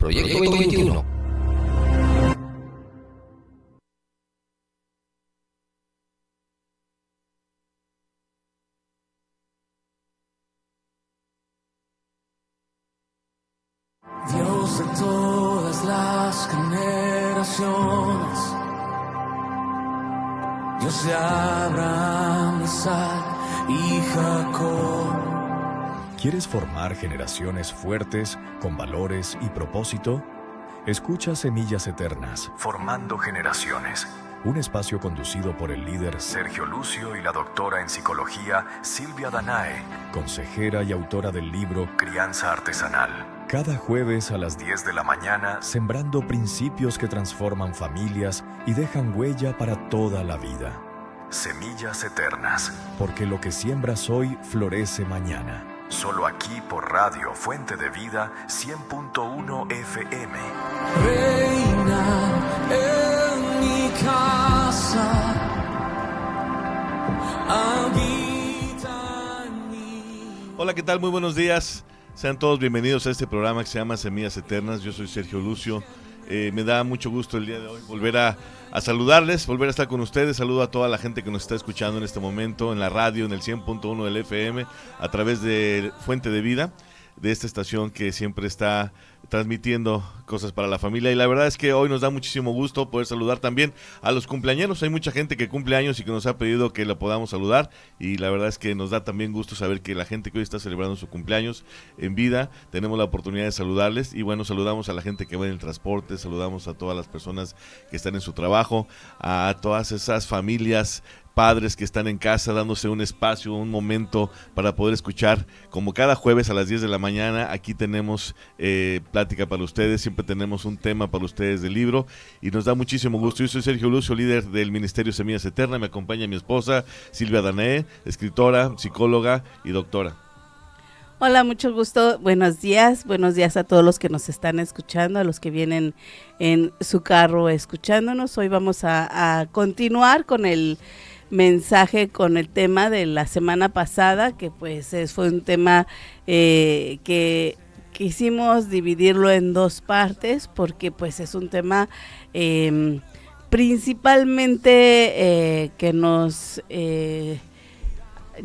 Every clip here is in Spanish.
Proyecto 2021. Dios de todas las generaciones, Dios de Abraham, Isaac y Jacob. ¿Quieres formar generaciones fuertes, con valores y propósito? Escucha Semillas Eternas, Formando Generaciones. Un espacio conducido por el líder Sergio Lucio y la doctora en psicología Silvia Danae, consejera y autora del libro Crianza Artesanal. Cada jueves a las 10 de la mañana, sembrando principios que transforman familias y dejan huella para toda la vida. Semillas Eternas, porque lo que siembras hoy florece mañana. Solo aquí por Radio Fuente de Vida 100.1 FM. Reina en mi casa, habita en mí. Hola, ¿qué tal? Muy buenos días. Sean todos bienvenidos a este programa que se llama Semillas Eternas. Yo soy Sergio Lucio. Me da mucho gusto el día de hoy volver a saludarles, volver a estar con ustedes. Saludo a toda la gente que nos está escuchando en este momento en la radio, en el 100.1 del FM, a través de Fuente de Vida, de esta estación que siempre está transmitiendo cosas para la familia. Y la verdad es que hoy nos da muchísimo gusto poder saludar también a los cumpleañeros. Hay mucha gente que cumple años y que nos ha pedido que la podamos saludar, y la verdad es que nos da también gusto saber que la gente que hoy está celebrando su cumpleaños en vida, tenemos la oportunidad de saludarles. Y bueno, saludamos a la gente que va en el transporte, saludamos a todas las personas que están en su trabajo, a todas esas familias, padres que están en casa dándose un espacio, un momento para poder escuchar. Como cada jueves a las 10 de la mañana, aquí tenemos plática para ustedes, siempre tenemos un tema para ustedes del libro, y nos da muchísimo gusto. Yo soy Sergio Lucio, líder del Ministerio Semillas Eternas. Me acompaña mi esposa Silvia Danae, escritora, psicóloga y doctora. Hola, mucho gusto, buenos días a todos los que nos están escuchando, a los que vienen en su carro escuchándonos. Hoy vamos a continuar con el mensaje, con el tema de la semana pasada, que pues fue un tema que quisimos dividirlo en dos partes, porque pues es un tema principalmente que nos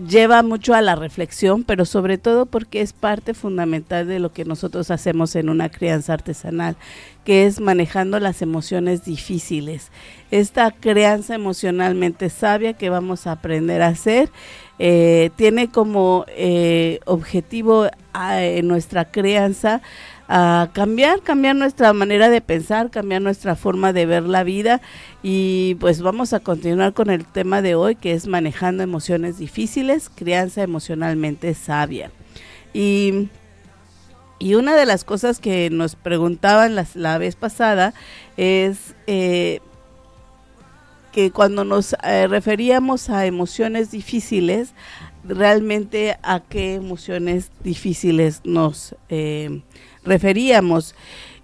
lleva mucho a la reflexión, pero sobre todo porque es parte fundamental de lo que nosotros hacemos en una crianza artesanal, que es manejando las emociones difíciles. Esta crianza emocionalmente sabia que vamos a aprender a hacer tiene como objetivo en nuestra crianza a cambiar nuestra manera de pensar, cambiar nuestra forma de ver la vida. Y pues vamos a continuar con el tema de hoy, que es manejando emociones difíciles, crianza emocionalmente sabia. Y una de las cosas que nos preguntaban la vez pasada es que cuando nos referíamos a emociones difíciles, realmente a qué emociones difíciles nos referíamos.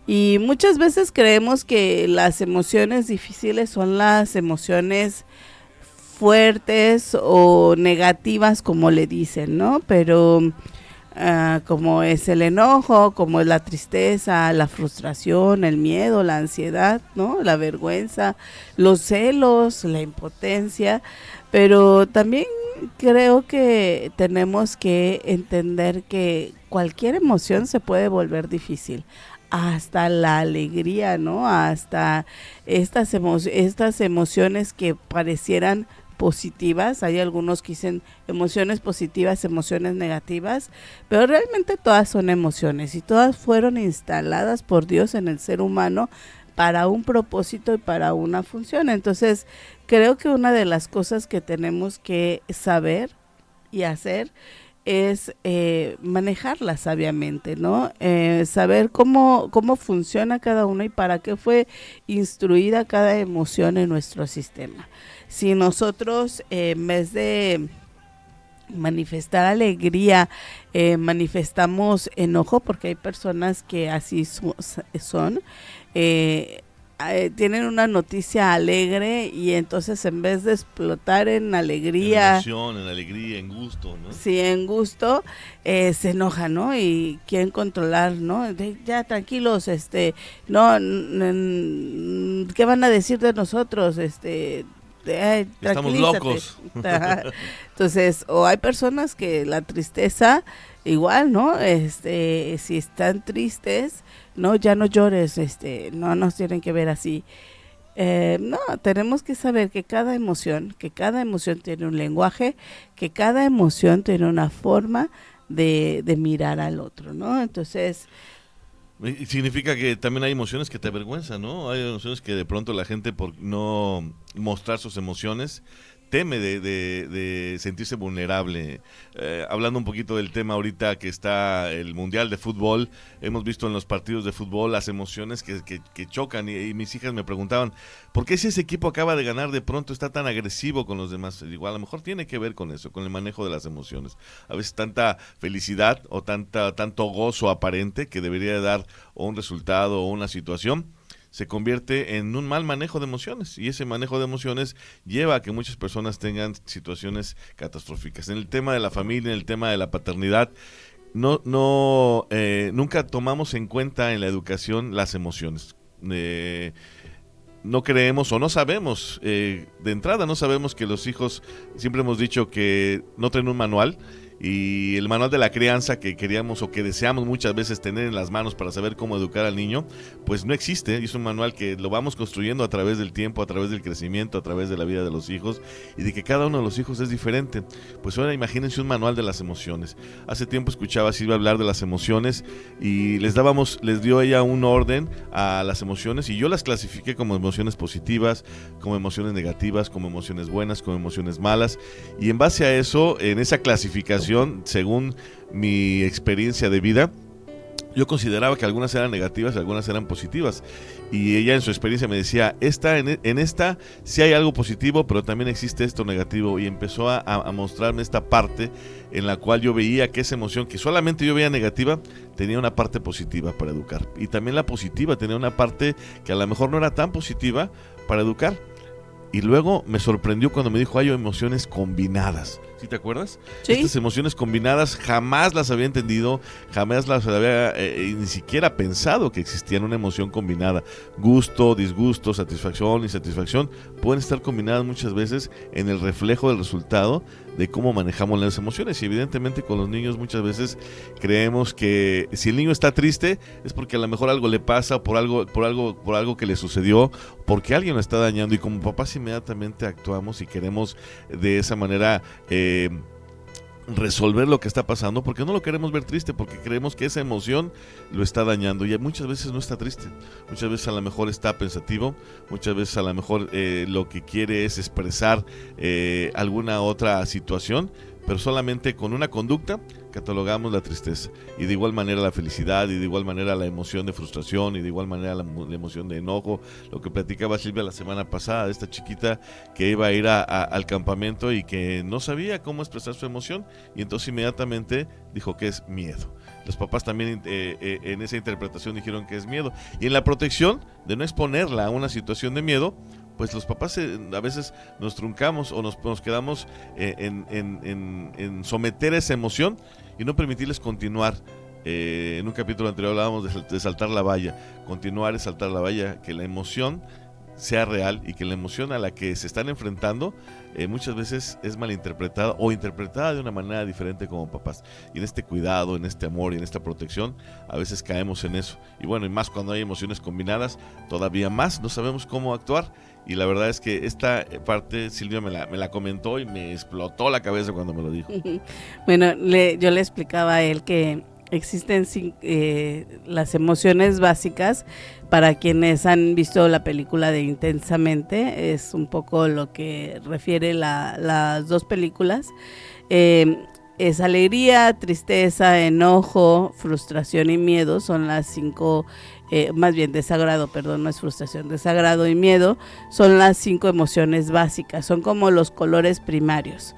Y muchas veces creemos que las emociones difíciles son las emociones fuertes o negativas, como le dicen, ¿no? Pero como es el enojo, como es la tristeza, la frustración, el miedo, la ansiedad, ¿no? La vergüenza, los celos, la impotencia. Pero también creo que tenemos que entender que cualquier emoción se puede volver difícil, hasta la alegría, ¿no? Hasta estas emociones que parecieran positivas. Hay algunos que dicen emociones positivas, emociones negativas, pero realmente todas son emociones y todas fueron instaladas por Dios en el ser humano para un propósito y para una función. Entonces, creo que una de las cosas que tenemos que saber y hacer es manejarla sabiamente, ¿no? Saber cómo funciona cada uno y para qué fue instruida cada emoción en nuestro sistema. Si nosotros en vez de manifestar alegría, manifestamos enojo, porque hay personas que así son, tienen una noticia alegre y entonces en vez de explotar en En alegría, emoción, en alegría, en gusto, ¿no? sí, en gusto, se enojan, ¿no? Y quieren controlar, ¿no? Ya tranquilos, ¿qué van a decir de nosotros? Estamos Tranquilízate. locos. Ajá. Entonces, o hay personas que la tristeza, igual, ¿no? Si están tristes, no, ya no llores, no nos tienen que ver así. No, tenemos que saber que cada emoción tiene un lenguaje, que cada emoción tiene una forma de mirar al otro, ¿no? Entonces, Y significa que también hay emociones que te avergüenzan, ¿no? Hay emociones que de pronto la gente, por no mostrar sus emociones, teme de sentirse vulnerable. Hablando un poquito del tema ahorita que está el Mundial de Fútbol, hemos visto en los partidos de fútbol las emociones que chocan y mis hijas me preguntaban, ¿por qué si ese equipo acaba de ganar de pronto está tan agresivo con los demás? Digo, a lo mejor tiene que ver con eso, con el manejo de las emociones. A veces tanta felicidad o tanto gozo aparente que debería de dar o un resultado o una situación, se convierte en un mal manejo de emociones y ese manejo de emociones lleva a que muchas personas tengan situaciones catastróficas. En el tema de la familia, en el tema de la paternidad, nunca tomamos en cuenta en la educación las emociones. No creemos o no sabemos, de entrada no sabemos que los hijos, siempre hemos dicho que no traen un manual, y el manual de la crianza que queríamos o que deseamos muchas veces tener en las manos para saber cómo educar al niño, pues no existe. Es un manual que lo vamos construyendo a través del tiempo, a través del crecimiento, a través de la vida de los hijos y de que cada uno de los hijos es diferente. Pues ahora imagínense un manual de las emociones. Hace tiempo escuchaba a Silvia hablar de las emociones y les dio ella un orden a las emociones y yo las clasifiqué como emociones positivas, como emociones negativas, como emociones buenas, como emociones malas, y en base a eso, en esa clasificación, según mi experiencia de vida, yo consideraba que algunas eran negativas y algunas eran positivas. Y ella en su experiencia me decía, en esta sí hay algo positivo, pero también existe esto negativo. Y empezó a mostrarme esta parte en la cual yo veía que esa emoción que solamente yo veía negativa, tenía una parte positiva para educar. Y también la positiva tenía una parte que a lo mejor no era tan positiva para educar. Y luego me sorprendió cuando me dijo, hay emociones combinadas. ¿Sí te acuerdas? Sí. Estas emociones combinadas jamás las había entendido, jamás las había ni siquiera pensado que existían una emoción combinada. Gusto, disgusto, satisfacción, insatisfacción pueden estar combinadas muchas veces en el reflejo del resultado de cómo manejamos las emociones. Y evidentemente con los niños muchas veces creemos que si el niño está triste es porque a lo mejor algo le pasa, por algo que le sucedió, porque alguien lo está dañando, y como papás inmediatamente actuamos y queremos de esa manera resolver lo que está pasando, porque no lo queremos ver triste, porque creemos que esa emoción lo está dañando, y muchas veces no está triste, muchas veces a lo mejor está pensativo, muchas veces a lo mejor lo que quiere es expresar alguna otra situación, pero solamente con una conducta catalogamos la tristeza, y de igual manera la felicidad, y de igual manera la emoción de frustración, y de igual manera la emoción de enojo. Lo que platicaba Silvia la semana pasada, de esta chiquita que iba a ir al campamento y que no sabía cómo expresar su emoción, y entonces inmediatamente dijo que es miedo. Los papás también en esa interpretación dijeron que es miedo, y en la protección de no exponerla a una situación de miedo, pues los papás a veces nos truncamos o nos quedamos en someter esa emoción y no permitirles continuar. En un capítulo anterior hablábamos de saltar la valla. Continuar es saltar la valla, que la emoción sea real y que la emoción a la que se están enfrentando muchas veces es malinterpretada o interpretada de una manera diferente como papás. Y en este cuidado, en este amor y en esta protección a veces caemos en eso. Y bueno, y más cuando hay emociones combinadas, todavía más no sabemos cómo actuar. Y la verdad es que esta parte Silvia me la comentó y me explotó la cabeza cuando me lo dijo. Bueno, yo le explicaba a él que existen las emociones básicas. Para quienes han visto la película de Intensamente, es un poco lo que refiere las dos películas. Es alegría, tristeza, enojo, frustración y miedo. Son las 5, más bien desagrado, perdón, no es frustración, desagrado y miedo. Son las 5 emociones básicas, son como los colores primarios,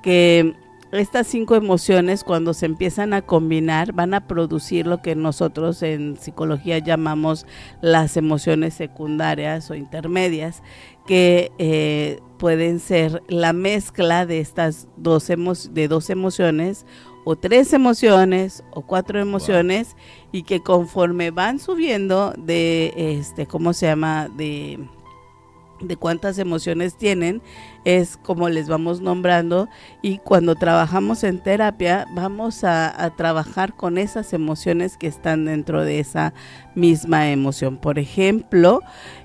que estas 5 emociones, cuando se empiezan a combinar, van a producir lo que nosotros en psicología llamamos las emociones secundarias o intermedias, que pueden ser la mezcla de estas dos emociones, o 3 emociones, o 4 emociones, y que conforme van subiendo de de cuántas emociones tienen, es como les vamos nombrando, y cuando trabajamos en terapia vamos a trabajar con esas emociones que están dentro de esa misma emoción. Por ejemplo,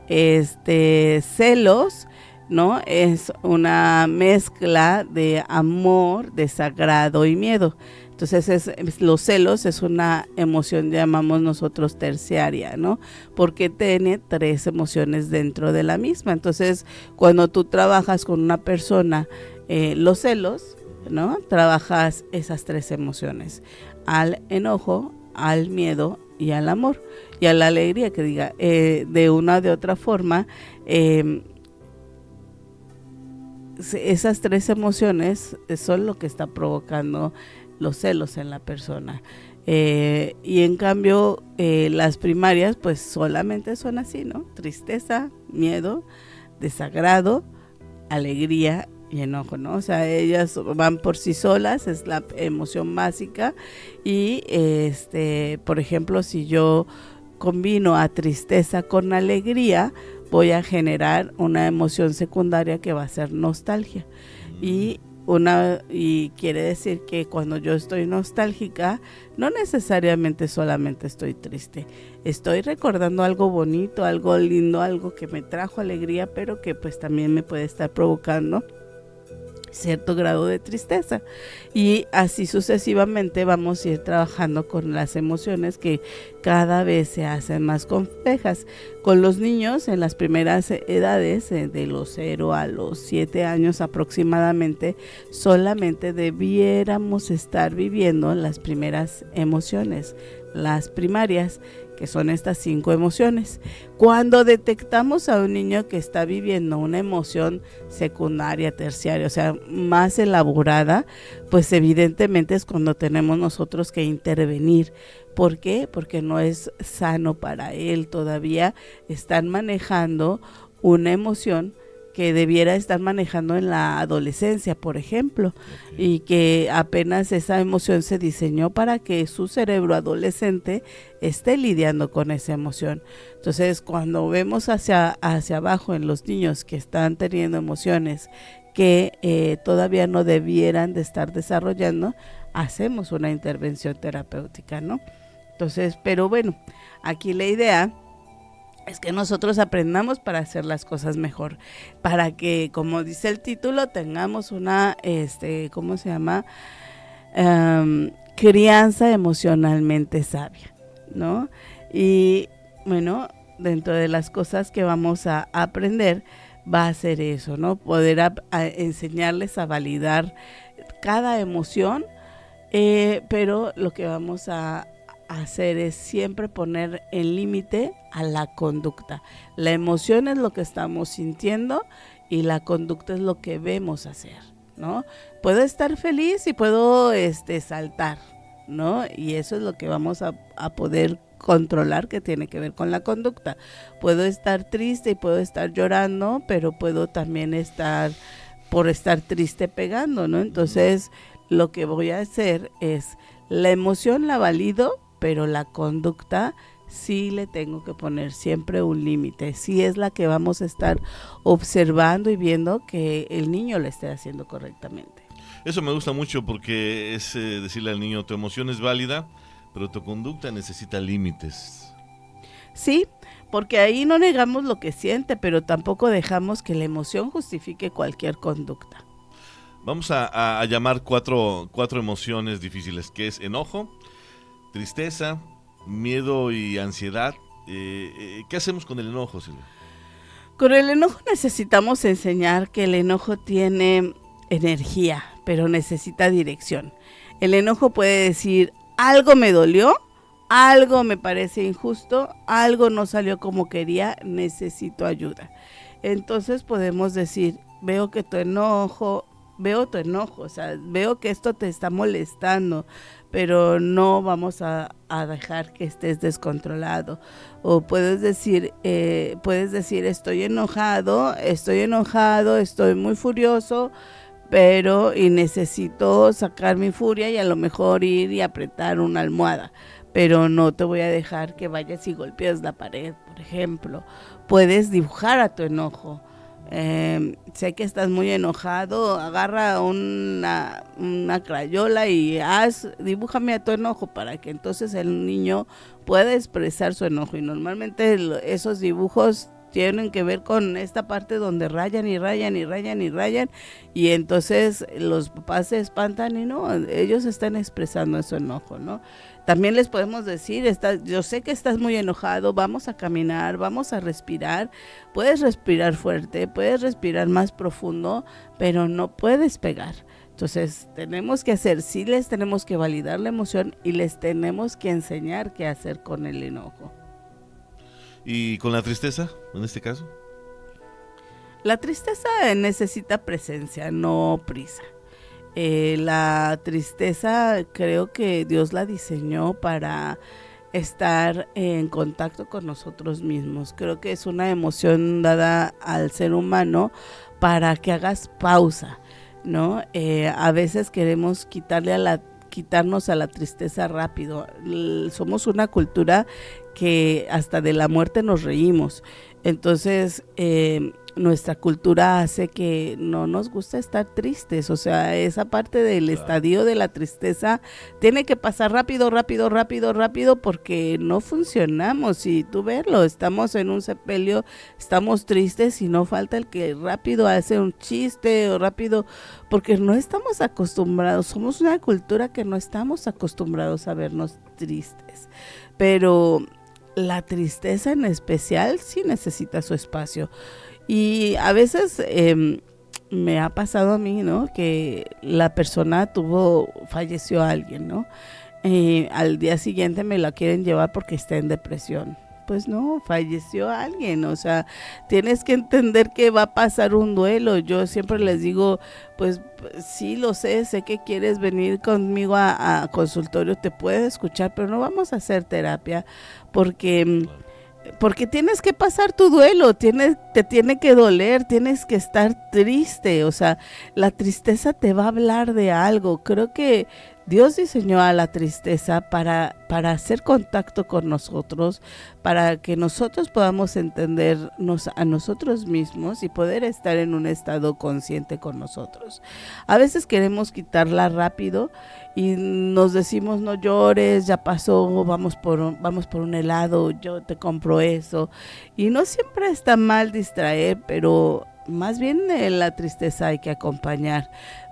celos, ¿no? Es una mezcla de amor, desagrado y miedo. Entonces los celos es una emoción, llamamos nosotros terciaria, ¿no? Porque tiene 3 emociones dentro de la misma. Entonces, cuando tú trabajas con una persona los celos, ¿no? Trabajas esas 3 emociones: al enojo, al miedo y al amor. Y a la alegría, que diga, de una o de otra forma, esas 3 emociones son lo que está provocando los celos en la persona. Y en cambio, las primarias pues solamente son así, ¿no? Tristeza, miedo, desagrado, alegría y enojo, ¿no? O sea, ellas van por sí solas, es la emoción básica. Y por ejemplo, si yo combino a tristeza con alegría, voy a generar una emoción secundaria que va a ser nostalgia. Y quiere decir que cuando yo estoy nostálgica, no necesariamente solamente estoy triste, estoy recordando algo bonito, algo lindo, algo que me trajo alegría, pero que pues también me puede estar provocando cierto grado de tristeza. Y así sucesivamente vamos a ir trabajando con las emociones que cada vez se hacen más complejas. Con los niños en las primeras edades, de los 0 a los 7 años aproximadamente, solamente debiéramos estar viviendo las primeras emociones, las primarias, que son estas 5 emociones. Cuando detectamos a un niño que está viviendo una emoción secundaria, terciaria, o sea, más elaborada, pues evidentemente es cuando tenemos nosotros que intervenir. ¿Por qué? Porque no es sano para él. Todavía están manejando una emoción que debiera estar manejando en la adolescencia, por ejemplo, y que apenas esa emoción se diseñó para que su cerebro adolescente esté lidiando con esa emoción. Entonces, cuando vemos hacia abajo en los niños que están teniendo emociones que todavía no debieran de estar desarrollando, hacemos una intervención terapéutica, ¿no? Entonces, pero bueno, aquí la idea es que nosotros aprendamos para hacer las cosas mejor, para que, como dice el título, tengamos una, crianza emocionalmente sabia, ¿no? Y bueno, dentro de las cosas que vamos a aprender va a ser eso, ¿no? Poder enseñarles a validar cada emoción, pero lo que vamos a hacer es siempre poner el límite a la conducta. La emoción es lo que estamos sintiendo y la conducta es lo que vemos hacer, ¿no? Puedo estar feliz y puedo saltar, ¿no? Y eso es lo que vamos a poder controlar, que tiene que ver con la conducta. Puedo estar triste y puedo estar llorando, pero puedo también por estar triste pegando, ¿no? Entonces, lo que voy a hacer es, la emoción la valido, pero la conducta sí le tengo que poner siempre un límite. Sí es la que vamos a estar observando y viendo que el niño lo esté haciendo correctamente. Eso me gusta mucho porque es decirle al niño, tu emoción es válida, pero tu conducta necesita límites. Sí, porque ahí no negamos lo que siente, pero tampoco dejamos que la emoción justifique cualquier conducta. Vamos a llamar cuatro emociones difíciles, que es enojo, tristeza, miedo y ansiedad. ¿Qué hacemos con el enojo, Silvia? Con el enojo necesitamos enseñar que el enojo tiene energía, pero necesita dirección. El enojo puede decir, algo me dolió, algo me parece injusto, algo no salió como quería, necesito ayuda. Entonces podemos decir, veo que tu enojo veo tu enojo, o sea, veo que esto te está molestando, pero no vamos a dejar que estés descontrolado. O puedes decir, estoy enojado, estoy muy furioso, y necesito sacar mi furia y a lo mejor ir y apretar una almohada, pero no te voy a dejar que vayas y golpees la pared, por ejemplo. Puedes dibujar a tu enojo. Sé que estás muy enojado, agarra una crayola y dibújame a tu enojo para que entonces el niño pueda expresar su enojo. Y normalmente esos dibujos tienen que ver con esta parte donde rayan y rayan y rayan y rayan, y entonces los papás se espantan y no, ellos están expresando su enojo, ¿no? También les podemos decir, yo sé que estás muy enojado, vamos a caminar, vamos a respirar, puedes respirar fuerte, puedes respirar más profundo, pero no puedes pegar. Entonces tenemos que sí les tenemos que validar la emoción y les tenemos que enseñar qué hacer con el enojo. ¿Y con la tristeza, en este caso? La tristeza necesita presencia, no prisa. La tristeza creo que Dios la diseñó para estar en contacto con nosotros mismos. Creo que es una emoción dada al ser humano para que hagas pausa, ¿no? A veces queremos quitarnos a la tristeza rápido. Somos una cultura que hasta de la muerte nos reímos. Entonces, nuestra cultura hace que no nos gusta estar tristes. O sea, esa parte del estadio de la tristeza tiene que pasar rápido, rápido, rápido, rápido, porque no funcionamos. Y tú verlo, estamos en un sepelio, estamos tristes y no falta el que rápido hace un chiste o rápido, porque no estamos acostumbrados. Somos una cultura que no estamos acostumbrados a vernos tristes. Pero la tristeza en especial sí necesita su espacio. Y a veces me ha pasado a mí, ¿no? Que la persona falleció alguien, ¿no? Al día siguiente me la quieren llevar porque está en depresión. Pues no, falleció alguien, o sea, tienes que entender que va a pasar un duelo. Yo siempre les digo, pues sí lo sé que quieres venir conmigo a consultorio, te puedo escuchar, pero no vamos a hacer terapia porque tienes que pasar tu duelo, te tiene que doler, tienes que estar triste, o sea, la tristeza te va a hablar de algo. Creo que Dios diseñó a la tristeza para hacer contacto con nosotros, para que nosotros podamos entendernos a nosotros mismos y poder estar en un estado consciente con nosotros. A veces queremos quitarla rápido y nos decimos, no llores, ya pasó, vamos por un helado, yo te compro eso. Y no siempre está mal distraer, pero más bien la tristeza hay que acompañar.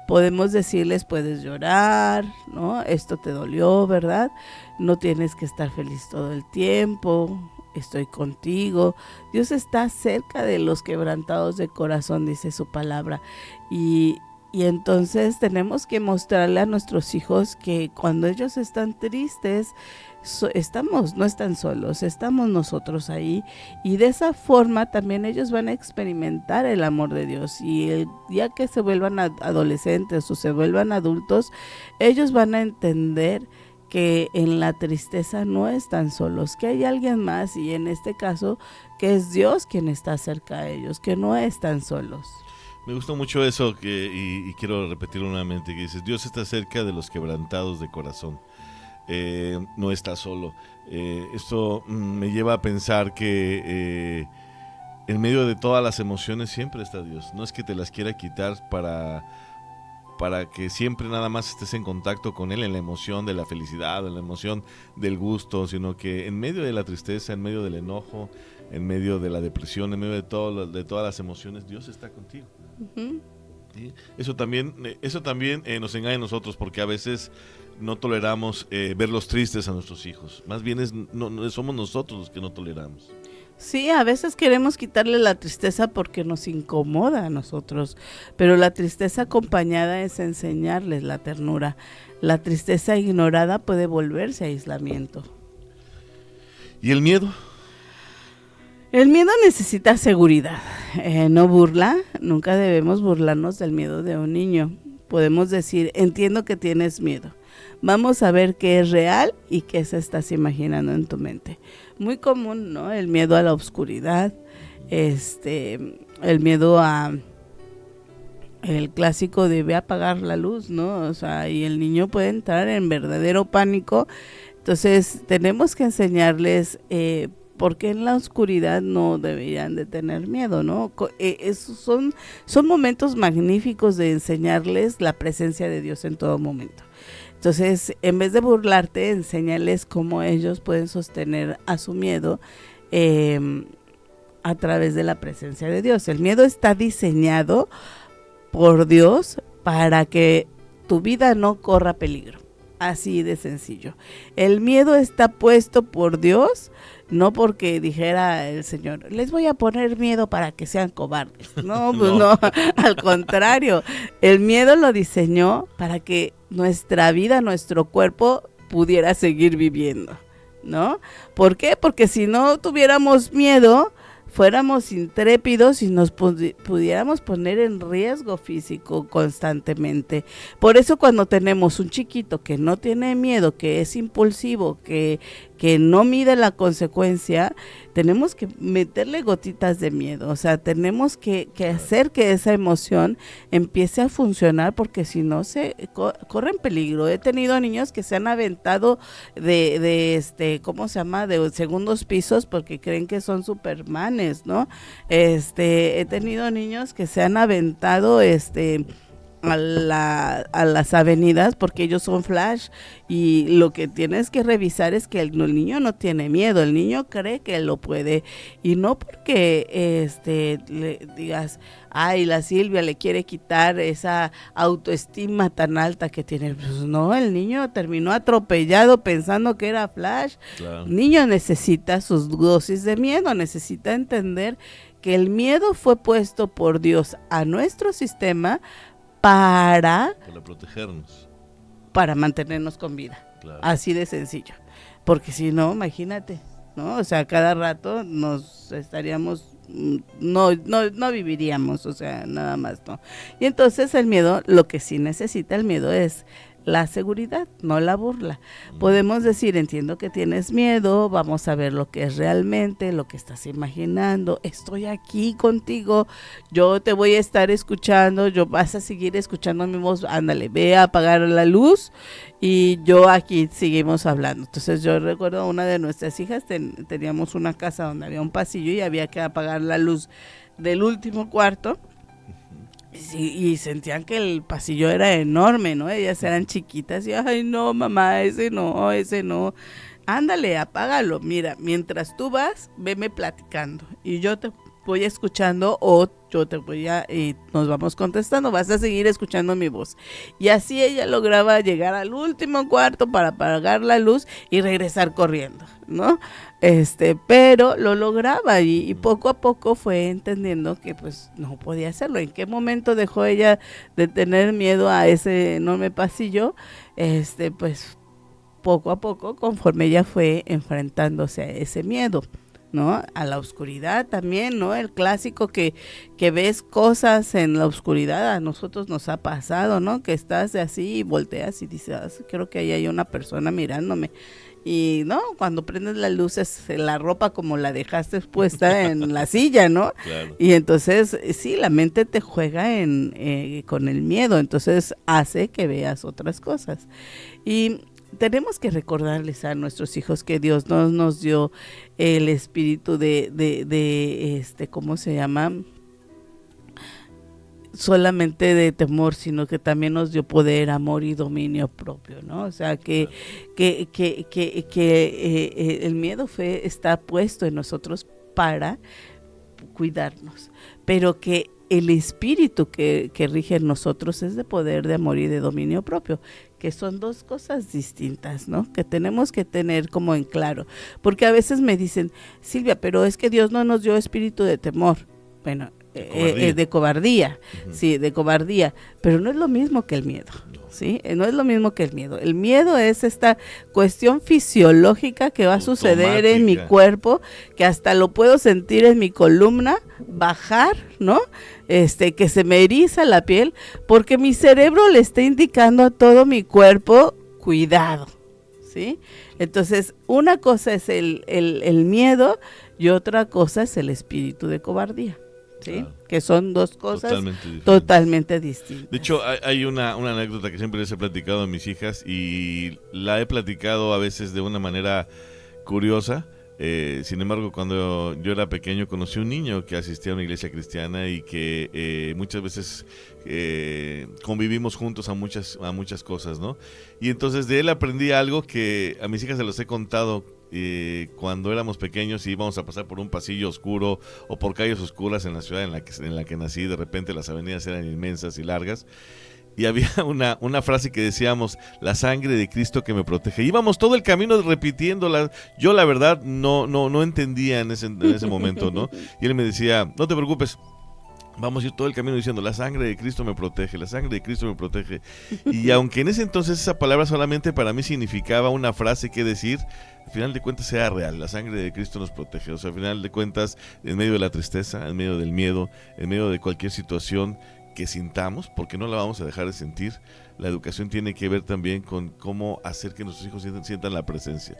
Podemos decirles, puedes llorar, ¿no? Esto te dolió, ¿verdad? No tienes que estar feliz todo el tiempo, estoy contigo. Dios está cerca de los quebrantados de corazón, dice su palabra. Y entonces tenemos que mostrarle a nuestros hijos que cuando ellos están tristes, no están solos, estamos nosotros ahí, y de esa forma también ellos van a experimentar el amor de Dios, y el día que se vuelvan adolescentes o se vuelvan adultos, ellos van a entender que en la tristeza no están solos, que hay alguien más, y en este caso que es Dios quien está cerca de ellos, que no están solos. Me gustó mucho eso y quiero repetirlo nuevamente, que dices, Dios está cerca de los quebrantados de corazón. No está solo. Esto me lleva a pensar que en medio de todas las emociones siempre está Dios. No es que te las quiera quitar para que siempre nada más estés en contacto con Él, en la emoción de la felicidad, en la emoción del gusto, sino que en medio de la tristeza, en medio del enojo, en medio de la depresión, en medio de todas las emociones, Dios está contigo. Uh-huh. ¿Sí? Eso también nos engaña a nosotros, porque a veces no toleramos verlos tristes a nuestros hijos. Más bien somos nosotros los que no toleramos. Sí, a veces queremos quitarle la tristeza porque nos incomoda a nosotros, pero la tristeza acompañada es enseñarles la ternura. La tristeza ignorada puede volverse aislamiento. ¿Y el miedo? El miedo necesita seguridad. no burla, nunca debemos burlarnos del miedo de un niño. Podemos decir, entiendo que tienes miedo. Vamos a ver qué es real y qué se estás imaginando en tu mente. Muy común, ¿no? El miedo a la oscuridad, el miedo a el clásico de ve a apagar la luz, ¿no? O sea, y el niño puede entrar en verdadero pánico. Entonces, tenemos que enseñarles por qué en la oscuridad no deberían de tener miedo, ¿no? Son momentos magníficos de enseñarles la presencia de Dios en todo momento. Entonces, en vez de burlarte, enséñales cómo ellos pueden sostener a su miedo a través de la presencia de Dios. El miedo está diseñado por Dios para que tu vida no corra peligro. Así de sencillo. El miedo está puesto por Dios, no porque dijera el Señor, les voy a poner miedo para que sean cobardes. No, pues no, al contrario. El miedo lo diseñó para que nuestra vida, nuestro cuerpo pudiera seguir viviendo, ¿no? ¿Por qué? Porque si no tuviéramos miedo, fuéramos intrépidos y nos pudiéramos poner en riesgo físico constantemente. Por eso cuando tenemos un chiquito que no tiene miedo, que es impulsivo, que no mide la consecuencia, tenemos que meterle gotitas de miedo. O sea, tenemos que hacer que esa emoción empiece a funcionar, porque si no se corre en peligro. He tenido niños que se han aventado de ¿cómo se llama? De segundos pisos porque creen que son supermanes, ¿no? He tenido niños que se han aventado a las avenidas porque ellos son flash, y lo que tienes que revisar es que el niño no tiene miedo, el niño cree que lo puede, y no porque le digas, ay, la Silvia le quiere quitar esa autoestima tan alta que tiene. Pues no, el niño terminó atropellado pensando que era flash. Claro. El niño necesita sus dosis de miedo, necesita entender que el miedo fue puesto por Dios a nuestro sistema para protegernos, para mantenernos con vida. Claro. Así de sencillo, porque si no, imagínate, ¿no? O sea, cada rato nos estaríamos, no viviríamos, o sea, nada más, ¿no? Y entonces el miedo, lo que sí necesita el miedo es la seguridad, no la burla. Podemos decir, entiendo que tienes miedo, vamos a ver lo que es realmente, lo que estás imaginando, estoy aquí contigo, yo te voy a estar escuchando, yo vas a seguir escuchando mi voz, ándale, ve a apagar la luz y yo aquí seguimos hablando. Entonces yo recuerdo una de nuestras hijas, teníamos una casa donde había un pasillo y había que apagar la luz del último cuarto. Y sentían que el pasillo era enorme, ¿no? Ellas eran chiquitas y, ay, no, mamá, ese no. Ándale, apágalo. Mira, mientras tú vas, veme platicando y yo te voy escuchando, o yo te voy y nos vamos contestando, vas a seguir escuchando mi voz. Y así ella lograba llegar al último cuarto para apagar la luz y regresar corriendo, ¿no? Pero lo lograba y poco a poco fue entendiendo que pues no podía hacerlo. ¿En qué momento dejó ella de tener miedo a ese enorme pasillo? Pues poco a poco, conforme ella fue enfrentándose a ese miedo, ¿no? A la oscuridad también, ¿no? El clásico que ves cosas en la oscuridad, a nosotros nos ha pasado, ¿no? Que estás así y volteas y dices, creo que ahí hay una persona mirándome. Y no, cuando prendes las luces, la ropa como la dejaste puesta en la silla, ¿no? Claro. Y entonces, sí, la mente te juega con el miedo, entonces hace que veas otras cosas. Y tenemos que recordarles a nuestros hijos que Dios no nos dio el espíritu de ¿cómo se llama? Solamente de temor, sino que también nos dio poder, amor y dominio propio, ¿no? O sea, que el miedo está puesto en nosotros para cuidarnos, pero que el espíritu que rige en nosotros es de poder, de amor y de dominio propio, que son dos cosas distintas, ¿no? Que tenemos que tener como en claro, porque a veces me dicen, Silvia, pero es que Dios no nos dio espíritu de temor. Bueno, de cobardía, Ujú. sí, de cobardía, pero no es lo mismo que el miedo, ¿sí? No es lo mismo que el miedo. El miedo es esta cuestión fisiológica que va a suceder en mi Automática. cuerpo, que hasta lo puedo sentir en mi columna, bajar, ¿no? Que se me eriza la piel, porque mi cerebro le está indicando a todo mi cuerpo, cuidado, ¿sí? Entonces, una cosa es el miedo y otra cosa es el espíritu de cobardía, ¿sí? Claro. Que son dos cosas Totalmente diferente. totalmente distintas. De hecho, hay una anécdota que siempre les he platicado a mis hijas y la he platicado a veces de una manera curiosa. Sin embargo, cuando yo era pequeño conocí un niño que asistía a una iglesia cristiana y que muchas veces convivimos juntos a muchas cosas, ¿no? Y entonces de él aprendí algo que a mis hijas se los he contado cuando éramos pequeños y íbamos a pasar por un pasillo oscuro o por calles oscuras en la ciudad en la que nací. De repente las avenidas eran inmensas y largas. Y había una frase que decíamos, la sangre de Cristo que me protege. Íbamos todo el camino repitiéndola. Yo la verdad no entendía en ese momento, ¿no? Y él me decía, no te preocupes, vamos a ir todo el camino diciendo, la sangre de Cristo me protege, la sangre de Cristo me protege. Y aunque en ese entonces esa palabra solamente para mí significaba una frase que decir, al final de cuentas sea real, la sangre de Cristo nos protege. O sea, al final de cuentas, en medio de la tristeza, en medio del miedo, en medio de cualquier situación que sintamos, porque no la vamos a dejar de sentir. La educación tiene que ver también con cómo hacer que nuestros hijos sientan la presencia.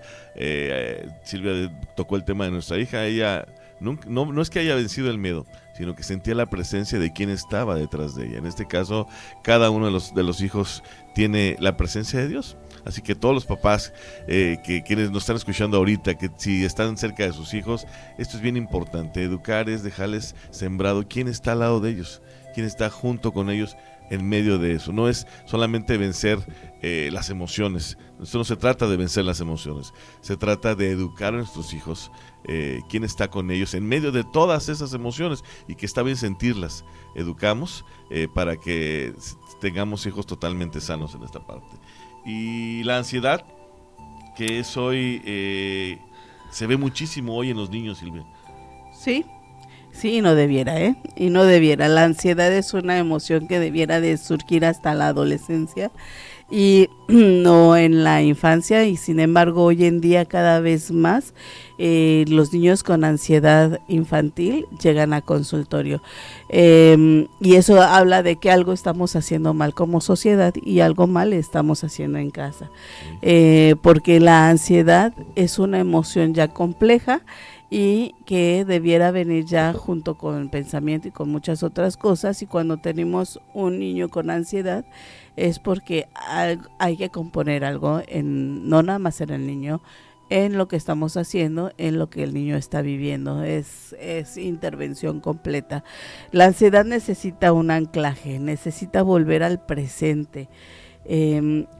Silvia tocó el tema de nuestra hija. Ella no es que haya vencido el miedo, sino que sentía la presencia de quien estaba detrás de ella. En este caso, cada uno de los hijos tiene la presencia de Dios. Así que todos los papás que quienes nos están escuchando ahorita, que si están cerca de sus hijos, esto es bien importante. Educar es dejarles sembrado quién está al lado de ellos, quién está junto con ellos en medio de eso. No es solamente vencer las emociones. Esto no se trata de vencer las emociones. Se trata de educar a nuestros hijos, quién está con ellos en medio de todas esas emociones y que está bien sentirlas. Educamos para que tengamos hijos totalmente sanos en esta parte. Y la ansiedad, que es hoy, se ve muchísimo hoy en los niños, Silvia. Sí, sí, no debiera, ¿eh? Y no debiera. La ansiedad es una emoción que debiera de surgir hasta la adolescencia y no en la infancia, y sin embargo hoy en día cada vez más los niños con ansiedad infantil llegan a consultorio, y eso habla de que algo estamos haciendo mal como sociedad y algo mal estamos haciendo en casa, porque la ansiedad es una emoción ya compleja y que debiera venir ya junto con el pensamiento y con muchas otras cosas. Y cuando tenemos un niño con ansiedad es porque hay que componer algo, no nada más en el niño, en lo que estamos haciendo, en lo que el niño está viviendo. Es intervención completa. La ansiedad necesita un anclaje, necesita volver al presente.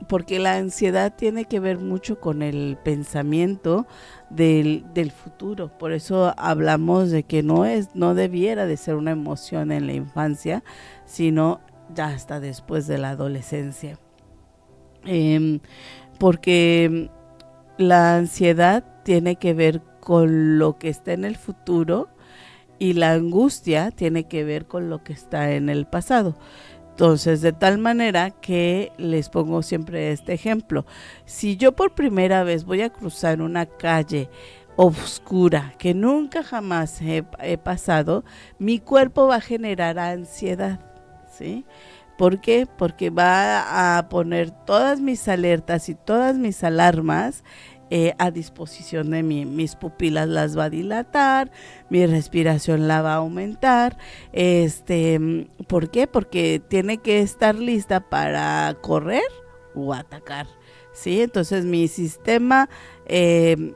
Porque la ansiedad tiene que ver mucho con el pensamiento del futuro. Por eso hablamos de que no debiera de ser una emoción en la infancia, sino ya hasta después de la adolescencia. Porque la ansiedad tiene que ver con lo que está en el futuro y la angustia tiene que ver con lo que está en el pasado. Entonces, de tal manera que les pongo siempre este ejemplo. Si yo por primera vez voy a cruzar una calle oscura que nunca jamás he pasado, mi cuerpo va a generar ansiedad, ¿sí? ¿Por qué? Porque va a poner todas mis alertas y todas mis alarmas a disposición de mí. Mis pupilas las va a dilatar, mi respiración la va a aumentar. ¿Por qué? Porque tiene que estar lista para correr o atacar, ¿sí? Entonces mi sistema de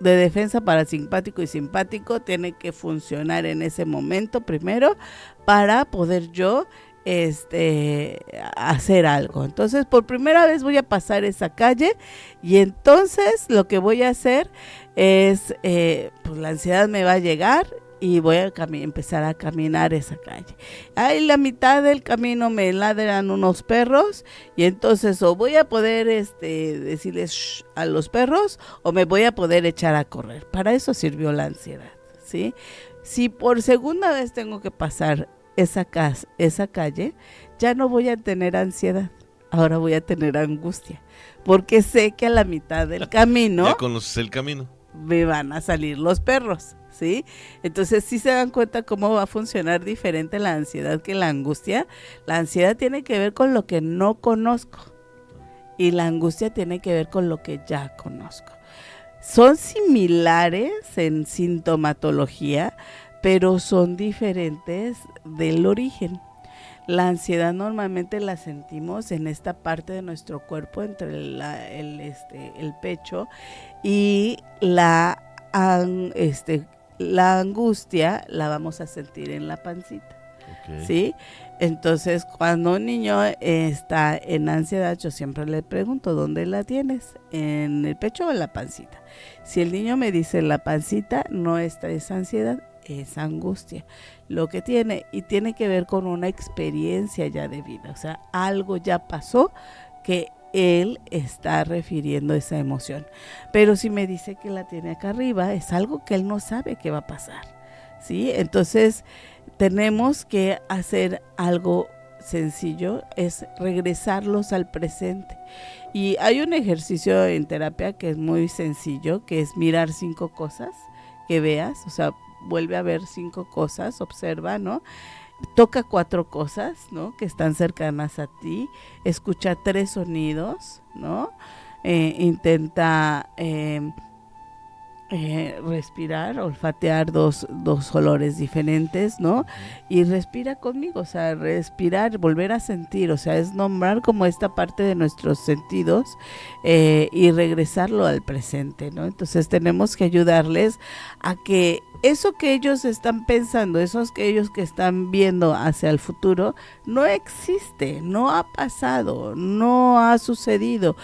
defensa parasimpático y simpático tiene que funcionar en ese momento primero para poder yo hacer algo. Entonces por primera vez voy a pasar esa calle y entonces lo que voy a hacer es pues la ansiedad me va a llegar y voy a empezar a caminar esa calle. Ahí la mitad del camino me ladran unos perros y entonces o voy a poder decirles shh a los perros o me voy a poder echar a correr. Para eso sirvió la ansiedad, ¿sí? Si por segunda vez tengo que pasar esa calle, ya no voy a tener ansiedad, ahora voy a tener angustia, porque sé que a la mitad del camino Ya conoces el camino. me van a salir los perros, ¿sí? Entonces, sí se dan cuenta cómo va a funcionar diferente la ansiedad que la angustia. La ansiedad tiene que ver con lo que no conozco y la angustia tiene que ver con lo que ya conozco. Son similares en sintomatología, pero son diferentes del origen. La ansiedad normalmente la sentimos en esta parte de nuestro cuerpo, entre el pecho, y la angustia la vamos a sentir en la pancita. Ok. ¿Sí? Entonces, cuando un niño está en ansiedad, yo siempre le pregunto, ¿dónde la tienes? ¿En el pecho o en la pancita? Si el niño me dice la pancita, no está esa ansiedad, es angustia. Lo que tiene, y tiene que ver con una experiencia ya de vida, o sea, algo ya pasó que él está refiriendo esa emoción. Pero si me dice que la tiene acá arriba, es algo que él no sabe que va a pasar, ¿sí? Entonces, tenemos que hacer algo sencillo, es regresarlos al presente. Y hay un ejercicio en terapia que es muy sencillo, que es mirar 5 cosas que veas, o sea, vuelve a ver 5 cosas, observa, ¿no? Toca 4 cosas, ¿no? Que están cercanas a ti, escucha 3 sonidos, ¿no? Intenta respirar, olfatear dos olores diferentes, ¿no? Y respira conmigo, o sea, respirar, volver a sentir, o sea, es nombrar como esta parte de nuestros sentidos y regresarlo al presente, ¿no? Entonces tenemos que ayudarles a que eso que ellos están pensando, esos que ellos que están viendo hacia el futuro, no existe, no ha pasado, no ha sucedido.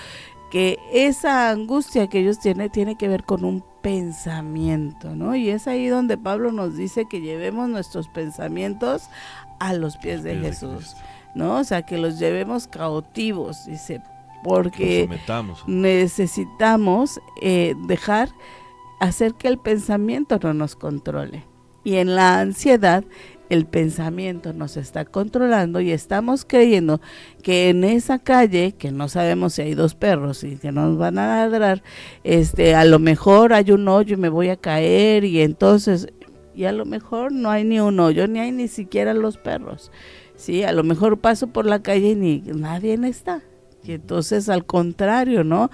Que esa angustia que ellos tienen tiene que ver con un pensamiento, ¿no? Y es ahí donde Pablo nos dice que llevemos nuestros pensamientos a los pies de Jesús, ¿no? O sea, que los llevemos cautivos, dice, porque necesitamos dejar hacer que el pensamiento no nos controle. Y en la ansiedad, el pensamiento nos está controlando y estamos creyendo que en esa calle, que no sabemos si hay 2 perros y que nos van a ladrar, a lo mejor hay un hoyo y me voy a caer, y entonces, y a lo mejor no hay ni un hoyo, ni hay ni siquiera los perros, ¿sí? A lo mejor paso por la calle y ni nadie está. Y entonces, al contrario, ¿no?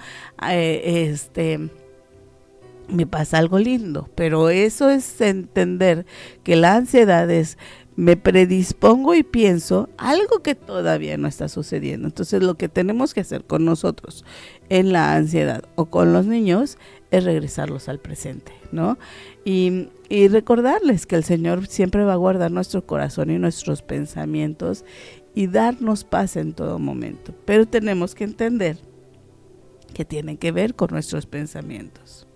Me pasa algo lindo, pero eso es entender que la ansiedad es, me predispongo y pienso algo que todavía no está sucediendo. Entonces, lo que tenemos que hacer con nosotros en la ansiedad o con los niños es regresarlos al presente, ¿no? Y recordarles que el Señor siempre va a guardar nuestro corazón y nuestros pensamientos y darnos paz en todo momento. Pero tenemos que entender que tiene que ver con nuestros pensamientos.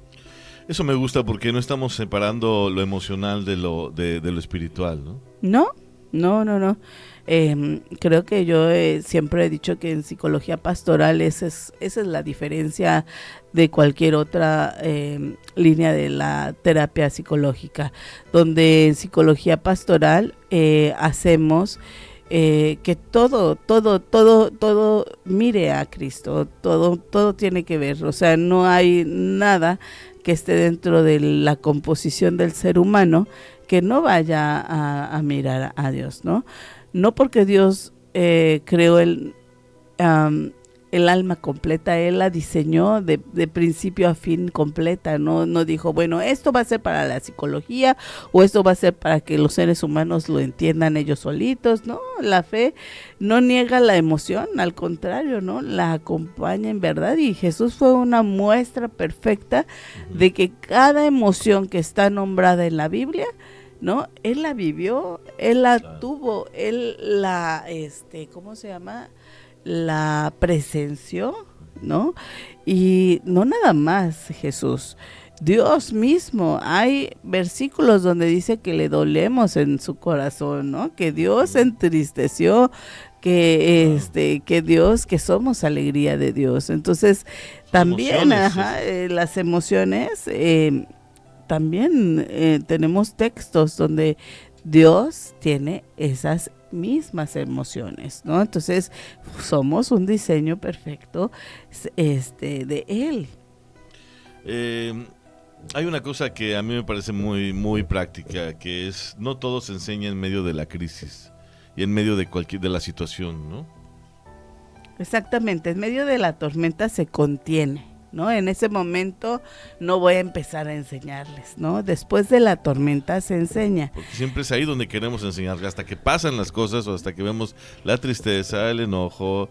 Eso me gusta porque no estamos separando lo emocional de lo espiritual, ¿no? No. Creo que yo siempre he dicho que en psicología pastoral esa es la diferencia de cualquier otra línea de la terapia psicológica, donde en psicología pastoral hacemos que todo mire a Cristo, todo tiene que ver, o sea, no hay nada que esté dentro de la composición del ser humano que no vaya a mirar a Dios, ¿no? No porque Dios creó el alma completa, Él la diseñó de principio a fin completa, no dijo, bueno, esto va a ser para la psicología o esto va a ser para que los seres humanos lo entiendan ellos solitos, ¿no? La fe no niega la emoción, al contrario, ¿no? La acompaña en verdad, y Jesús fue una muestra perfecta de que cada emoción que está nombrada en la Biblia, ¿no? Él la vivió, Él la tuvo, Él la, ¿cómo se llama? La presenció, ¿no? Y no nada más Jesús, Dios mismo. Hay versículos donde dice que le dolemos en su corazón, ¿no? Que Dios se entristeció, que Dios, que somos alegría de Dios. Entonces, también las emociones también tenemos textos donde Dios tiene esas mismas emociones, ¿no? Entonces, somos un diseño perfecto de Él. Hay una cosa que a mí me parece muy, muy práctica, que es no todo se enseña en medio de la crisis y en medio de de la situación, ¿no? Exactamente, en medio de la tormenta se contiene, ¿no? En ese momento no voy a empezar a enseñarles, ¿no? Después de la tormenta se enseña. Porque siempre es ahí donde queremos enseñar, hasta que pasan las cosas o hasta que vemos la tristeza, el enojo,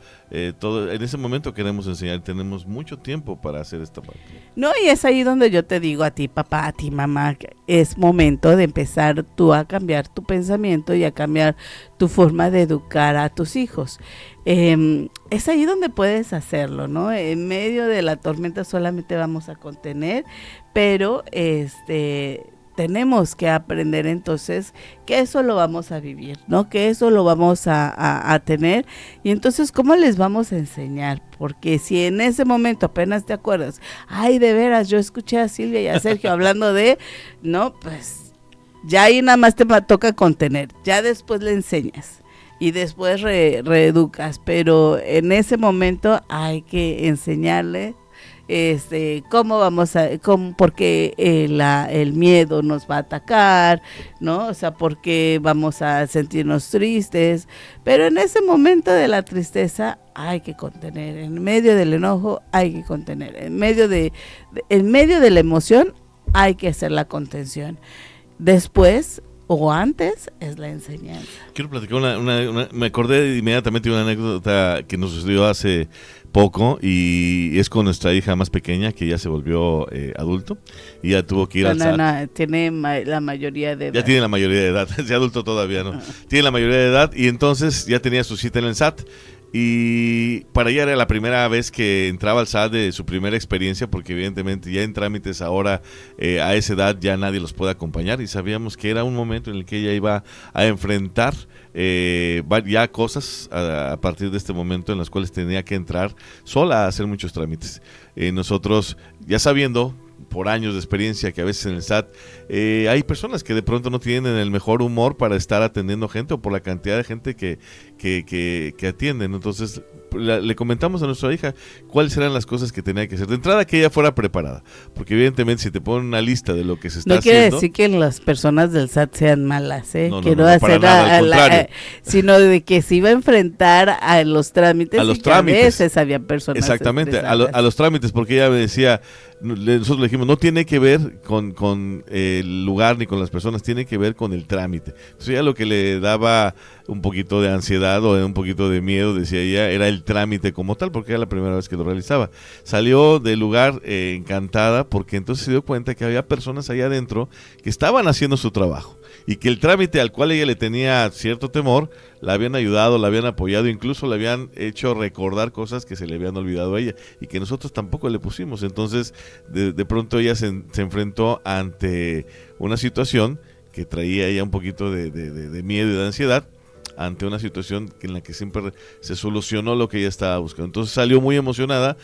todo. En ese momento queremos enseñar, tenemos mucho tiempo para hacer esta parte. No, y es ahí donde yo te digo a ti, papá, a ti, mamá, que es momento de empezar tú a cambiar tu pensamiento y a cambiar tu forma de educar a tus hijos. Es ahí donde puedes hacerlo, ¿no? En medio de la tormenta solamente vamos a contener, pero tenemos que aprender entonces que eso lo vamos a vivir, ¿no? Que eso lo vamos a tener. Y entonces, ¿cómo les vamos a enseñar? Porque si en ese momento apenas te acuerdas, ay, de veras, yo escuché a Silvia y a Sergio hablando de, no, pues ya ahí nada más te toca contener, ya después le enseñas. Y después reeducas, pero en ese momento hay que enseñarle cómo vamos porque el miedo nos va a atacar, ¿no? O sea, porque vamos a sentirnos tristes, pero en ese momento de la tristeza hay que contener, en medio del enojo hay que contener, en medio de la emoción hay que hacer la contención. Después o antes es la enseñanza. Quiero platicar me acordé inmediatamente de una anécdota que nos sucedió hace poco y es con nuestra hija más pequeña que ya se volvió adulto y ya tuvo que ir al SAT. No, tiene la mayoría de edad. Ya tiene la mayoría de edad, es adulto todavía, ¿no? Tiene la mayoría de edad y entonces ya tenía su cita en el SAT. Y para ella era la primera vez que entraba al SAT de su primera experiencia, porque evidentemente ya en trámites ahora a esa edad ya nadie los puede acompañar y sabíamos que era un momento en el que ella iba a enfrentar ya cosas a partir de este momento en las cuales tenía que entrar sola a hacer muchos trámites. Nosotros ya sabiendo por años de experiencia que a veces en el SAT hay personas que de pronto no tienen el mejor humor para estar atendiendo gente o por la cantidad de gente que atienden. Entonces le comentamos a nuestra hija cuáles eran las cosas que tenía que hacer. De entrada, que ella fuera preparada, porque evidentemente si te ponen una lista de lo que se está haciendo... No quiere decir que las personas del SAT sean malas, No, quiero para nada, al contrario. Sino de que se iba a enfrentar a los trámites y que a veces había personas... Exactamente, a los trámites, porque ella me decía... Nosotros le dijimos, no tiene que ver con el lugar ni con las personas, tiene que ver con el trámite. Entonces ella lo que le daba un poquito de ansiedad o un poquito de miedo, decía ella, era el trámite como tal, porque era la primera vez que lo realizaba. Salió del lugar encantada, porque entonces se dio cuenta que había personas allá adentro que estaban haciendo su trabajo y que el trámite al cual ella le tenía cierto temor, la habían ayudado, la habían apoyado, incluso le habían hecho recordar cosas que se le habían olvidado a ella y que nosotros tampoco le pusimos. Entonces de pronto ella se enfrentó ante una situación que traía ella un poquito de miedo y de ansiedad, ante una situación en la que siempre se solucionó lo que ella estaba buscando. Entonces salió muy emocionada,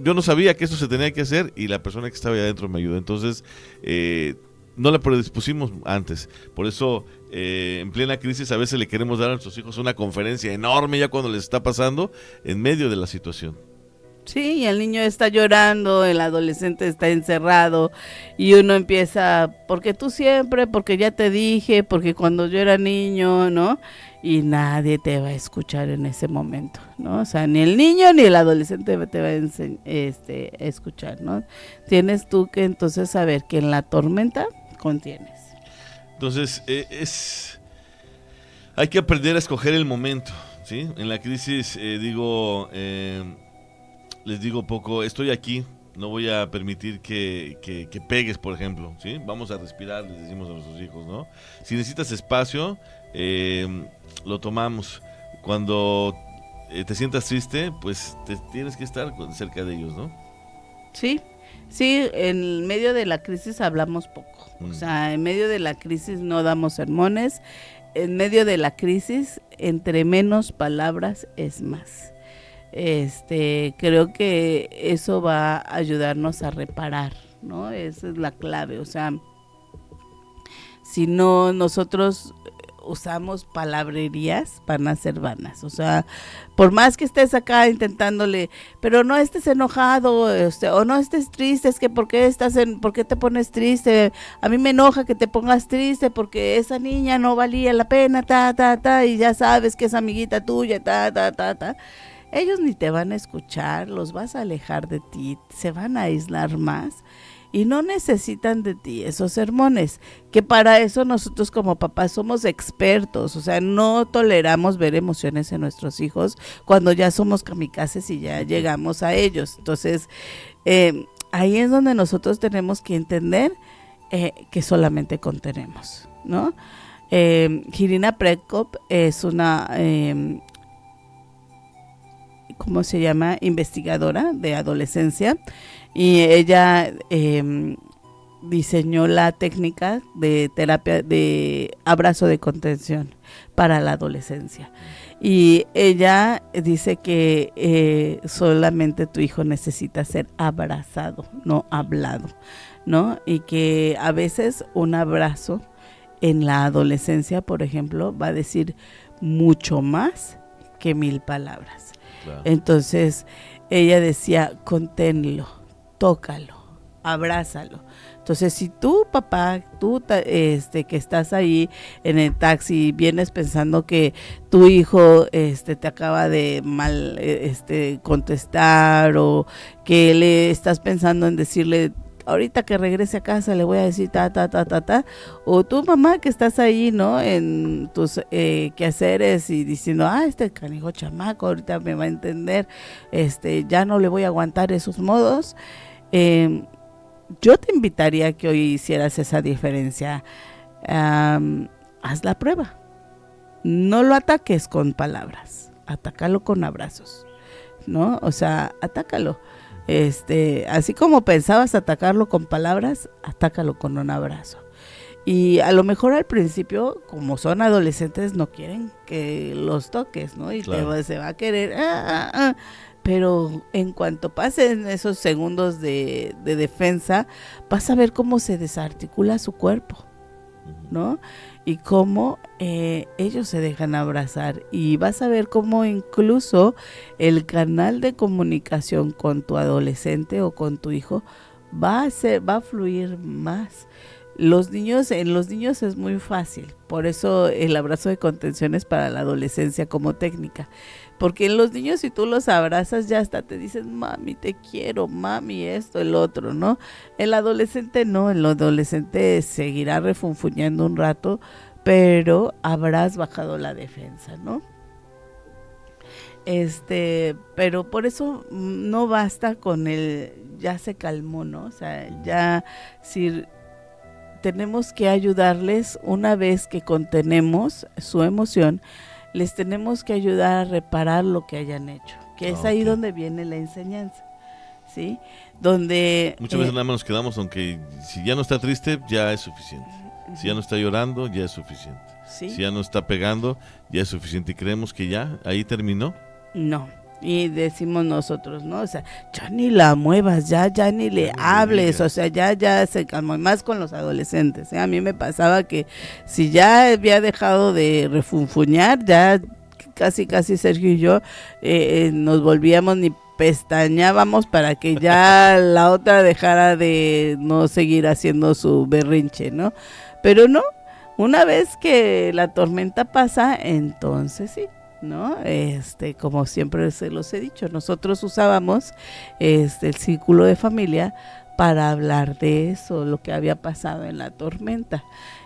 yo no sabía que eso se tenía que hacer y la persona que estaba ahí adentro me ayudó. Entonces no la predispusimos antes. Por eso en plena crisis a veces le queremos dar a nuestros hijos una conferencia enorme ya cuando les está pasando en medio de la situación. Sí, y el niño está llorando, el adolescente está encerrado y uno empieza, porque tú siempre, porque ya te dije, porque cuando yo era niño, ¿no? Y nadie te va a escuchar en ese momento, ¿no? O sea, ni el niño ni el adolescente te va a escuchar, ¿no? Tienes tú que entonces saber que en la tormenta contienes. Entonces, hay que aprender a escoger el momento, ¿sí? En la crisis, les digo poco, estoy aquí, no voy a permitir que pegues, por ejemplo, ¿sí? Vamos a respirar, les decimos a nuestros hijos, ¿no? Si necesitas espacio, lo tomamos. Cuando te sientas triste, pues tienes que estar cerca de ellos, ¿no? Sí, en medio de la crisis hablamos poco, o sea, en medio de la crisis no damos sermones, en medio de la crisis, entre menos palabras es más. Creo que eso va a ayudarnos a reparar, ¿no? Esa es la clave, o sea, si no nosotros usamos palabrerías, van a ser vanas, o sea, por más que estés acá intentándole, pero no estés enojado, o no estés triste, es que ¿por qué te pones triste? A mí me enoja que te pongas triste porque esa niña no valía la pena, y ya sabes que es amiguita tuya, ellos ni te van a escuchar, los vas a alejar de ti, se van a aislar más. Y no necesitan de ti esos sermones, que para eso nosotros como papás somos expertos, o sea, no toleramos ver emociones en nuestros hijos cuando ya somos kamikazes y ya llegamos a ellos. Entonces, ahí es donde nosotros tenemos que entender que solamente contenemos, ¿no? Irina Prekop es una... ¿cómo se llama? Investigadora de adolescencia, y ella diseñó la técnica de terapia de abrazo de contención para la adolescencia. Y ella dice que solamente tu hijo necesita ser abrazado, no hablado, ¿no? Y que a veces un abrazo en la adolescencia, por ejemplo, va a decir mucho más que 1000 palabras. Claro. Entonces ella decía, conténlo, tócalo, abrázalo. Entonces si tú, papá, que estás ahí en el taxi, vienes pensando que tu hijo te acaba de mal contestar, o que le estás pensando en decirle, ahorita que regrese a casa le voy a decir o tu mamá que estás ahí, ¿no? En tus quehaceres y diciendo, este canijo chamaco ahorita me va a entender, ya no le voy a aguantar esos modos. Yo te invitaría a que hoy hicieras esa diferencia. Haz la prueba. No lo ataques con palabras, atácalo con abrazos, ¿no? O sea, atácalo. Así como pensabas atacarlo con palabras, atácalo con un abrazo. Y a lo mejor al principio, como son adolescentes, no quieren que los toques, ¿no? Y claro, se va a querer, pero en cuanto pasen esos segundos de defensa, vas a ver cómo se desarticula su cuerpo, ¿no? Y cómo ellos se dejan abrazar, y vas a ver cómo incluso el canal de comunicación con tu adolescente o con tu hijo va a fluir más. En los niños es muy fácil, por eso el abrazo de contención es para la adolescencia como técnica, porque en los niños si tú los abrazas ya hasta te dicen, mami te quiero, mami esto, el otro, ¿no? El adolescente no, el adolescente seguirá refunfuñando un rato, pero habrás bajado la defensa, ¿no? Pero por eso no basta con ya se calmó, ¿no? O sea, ya si tenemos que ayudarles una vez que contenemos su emoción, les tenemos que ayudar a reparar lo que hayan hecho, que es ahí donde viene la enseñanza, ¿sí? Donde muchas veces nada más nos quedamos, aunque si ya no está triste, ya es suficiente. Si ya no está llorando, ya es suficiente. ¿Sí? Si ya no está pegando, ya es suficiente. Y creemos que ya, ahí terminó. No. Y decimos nosotros, ¿no? O sea, ya ni la muevas, ya ni le hables, o sea, ya se calmó. Más con los adolescentes, ¿eh? A mí me pasaba que si ya había dejado de refunfuñar, ya casi Sergio y yo nos volvíamos ni pestañábamos para que ya la otra dejara de no seguir haciendo su berrinche, ¿no? Pero no, una vez que la tormenta pasa, entonces sí, ¿no? Como siempre se los he dicho, nosotros usábamos el círculo de familia para hablar de eso, lo que había pasado en la tormenta,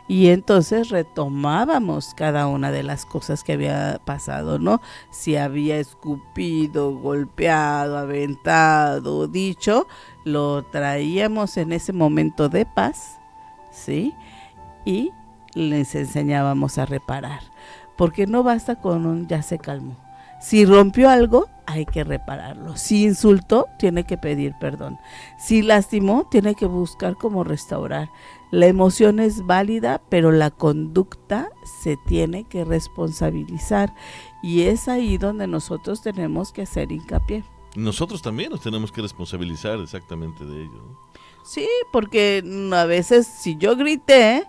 y entonces retomábamos cada una de las cosas que había pasado, ¿no? Si había escupido, golpeado, aventado, dicho, lo traíamos en ese momento de paz, ¿sí? Y les enseñábamos a reparar. Porque no basta con un ya se calmó. Si rompió algo, hay que repararlo. Si insultó, tiene que pedir perdón. Si lastimó, tiene que buscar cómo restaurar. La emoción es válida, pero la conducta se tiene que responsabilizar. Y es ahí donde nosotros tenemos que hacer hincapié. Nosotros también nos tenemos que responsabilizar exactamente de ello, ¿no? Sí, porque a veces si yo grité,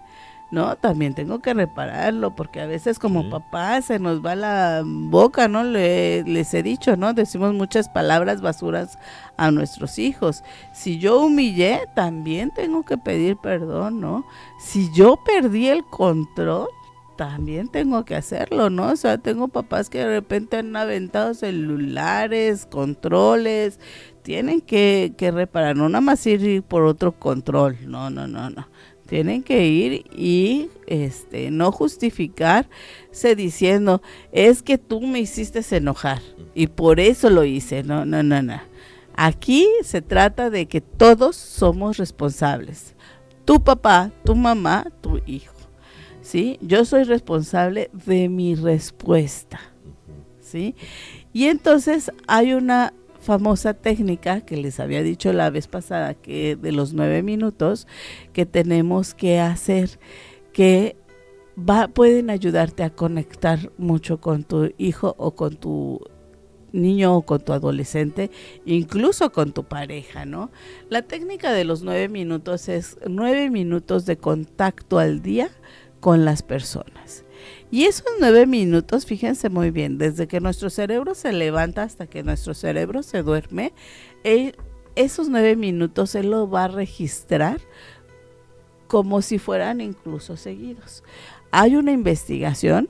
¿no? También tengo que repararlo, porque a veces como Sí. papá se nos va la boca, ¿no? Les he dicho, ¿no? Decimos muchas palabras basuras a nuestros hijos. Si yo humillé, también tengo que pedir perdón, ¿no? Si yo perdí el control, también tengo que hacerlo, ¿no? O sea, tengo papás que de repente han aventado celulares, controles, tienen que reparar, no nada más ir por otro control, no. Tienen que ir y no justificarse diciendo, es que tú me hiciste enojar y por eso lo hice. No. Aquí se trata de que todos somos responsables. Tu papá, tu mamá, tu hijo. ¿Sí? Yo soy responsable de mi respuesta. ¿Sí? Y entonces hay una famosa técnica que les había dicho la vez pasada, que de los 9 minutos que tenemos que hacer, que pueden ayudarte a conectar mucho con tu hijo o con tu niño o con tu adolescente, incluso con tu pareja, ¿no? La técnica de los 9 minutos es 9 minutos de contacto al día con las personas. Y esos 9 minutos, fíjense muy bien, desde que nuestro cerebro se levanta hasta que nuestro cerebro se duerme, esos 9 minutos él lo va a registrar como si fueran incluso seguidos. Hay una investigación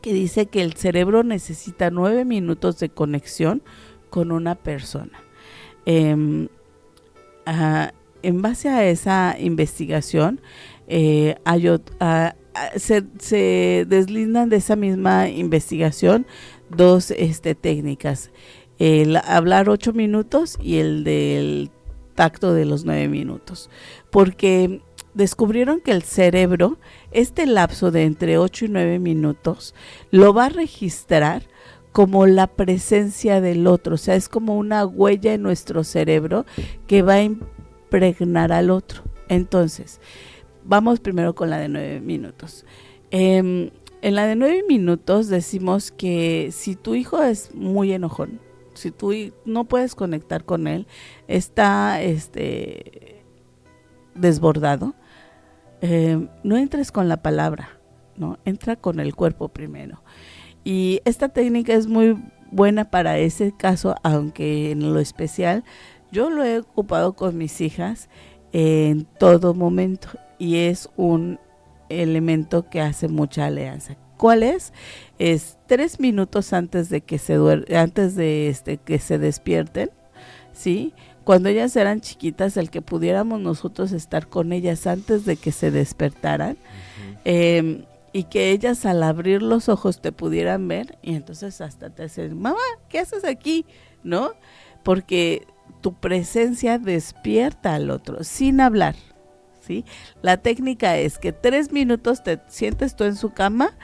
que dice que el cerebro necesita 9 minutos de conexión con una persona. En base a esa investigación, se deslindan de esa misma investigación dos técnicas, el hablar 8 minutos y el del tacto de los 9 minutos, porque descubrieron que el cerebro, este lapso de entre 8 y 9 minutos, lo va a registrar como la presencia del otro, o sea, es como una huella en nuestro cerebro que va a impregnar al otro. Entonces, vamos primero con la de 9 minutos. En la de 9 minutos decimos que si tu hijo es muy enojón, si tú no puedes conectar con él, está desbordado, no entres con la palabra, ¿no? Entra con el cuerpo primero. Y esta técnica es muy buena para ese caso, aunque en lo especial yo lo he ocupado con mis hijas en todo momento y es un elemento que hace mucha alianza. ¿Cuál es? Es 3 minutos antes de que que se despierten, ¿sí? Cuando ellas eran chiquitas, el que pudiéramos nosotros estar con ellas antes de que se despertaran, y que ellas al abrir los ojos te pudieran ver, y entonces hasta te dicen, mamá, ¿qué haces aquí? ¿No? Porque tu presencia despierta al otro, sin hablar, ¿sí? La técnica es que 3 minutos te sientes tú en su cama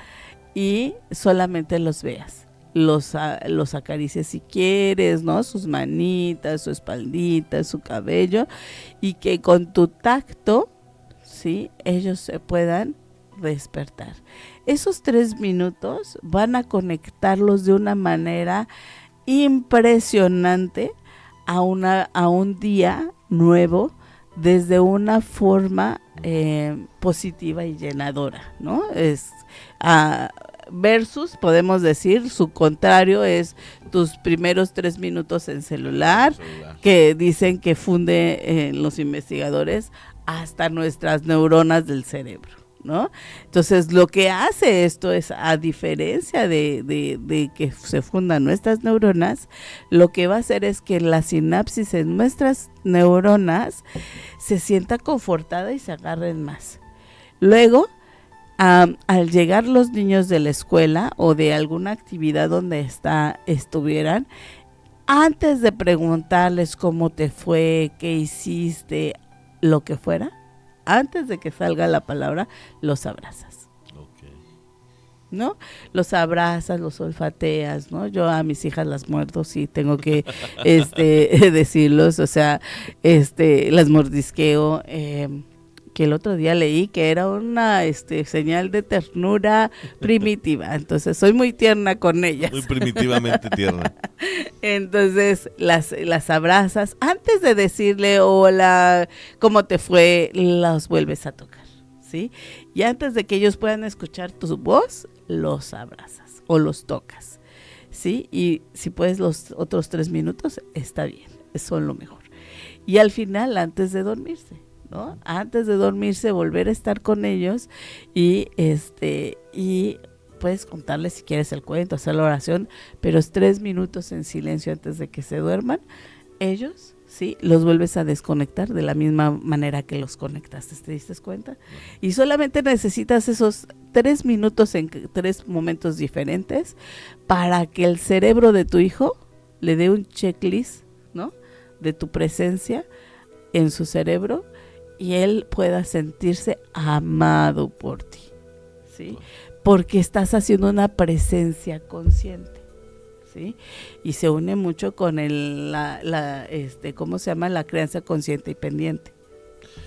y solamente los veas. Los acaricies si quieres, ¿no? Sus manitas, su espaldita, su cabello, y que con tu tacto, ¿sí? Ellos se puedan despertar. Esos 3 minutos van a conectarlos de una manera impresionante a un día nuevo desde una forma positiva y llenadora, ¿no? Versus, podemos decir, su contrario es tus primeros 3 minutos en celular, que dicen que funde los investigadores hasta nuestras neuronas del cerebro, ¿no? Entonces, lo que hace esto es, a diferencia de que se fundan nuestras neuronas, lo que va a hacer es que la sinapsis en nuestras neuronas se sienta confortada y se agarren más. Luego, al llegar los niños de la escuela o de alguna actividad donde estuvieran, antes de preguntarles cómo te fue, qué hiciste, lo que fuera, antes de que salga la palabra, los abrazas. ¿No? Los abrazas, los olfateas, ¿no? Yo a mis hijas las muerdo, sí, tengo que decirlos, o sea, las mordisqueo, que el otro día leí que era una señal de ternura primitiva. Entonces soy muy tierna con ellas. Muy primitivamente tierna. Entonces las abrazas. Antes de decirle hola, ¿cómo te fue? Las vuelves a tocar, ¿sí? Y antes de que ellos puedan escuchar tu voz, los abrazas o los tocas, ¿sí? Y si puedes los otros 3 minutos, está bien, son lo mejor. Y al final, antes de dormirse, ¿no? Antes de dormirse, volver a estar con ellos y puedes contarles si quieres el cuento, hacer la oración, pero es 3 minutos en silencio antes de que se duerman. Ellos, sí, los vuelves a desconectar de la misma manera que los conectaste, ¿te diste cuenta? Y solamente necesitas esos 3 minutos en 3 momentos diferentes para que el cerebro de tu hijo le dé un checklist, ¿no? De tu presencia en su cerebro y él pueda sentirse amado por ti, ¿sí? Porque estás haciendo una presencia consciente, ¿sí? Y se une mucho con ¿cómo se llama? La crianza consciente y pendiente,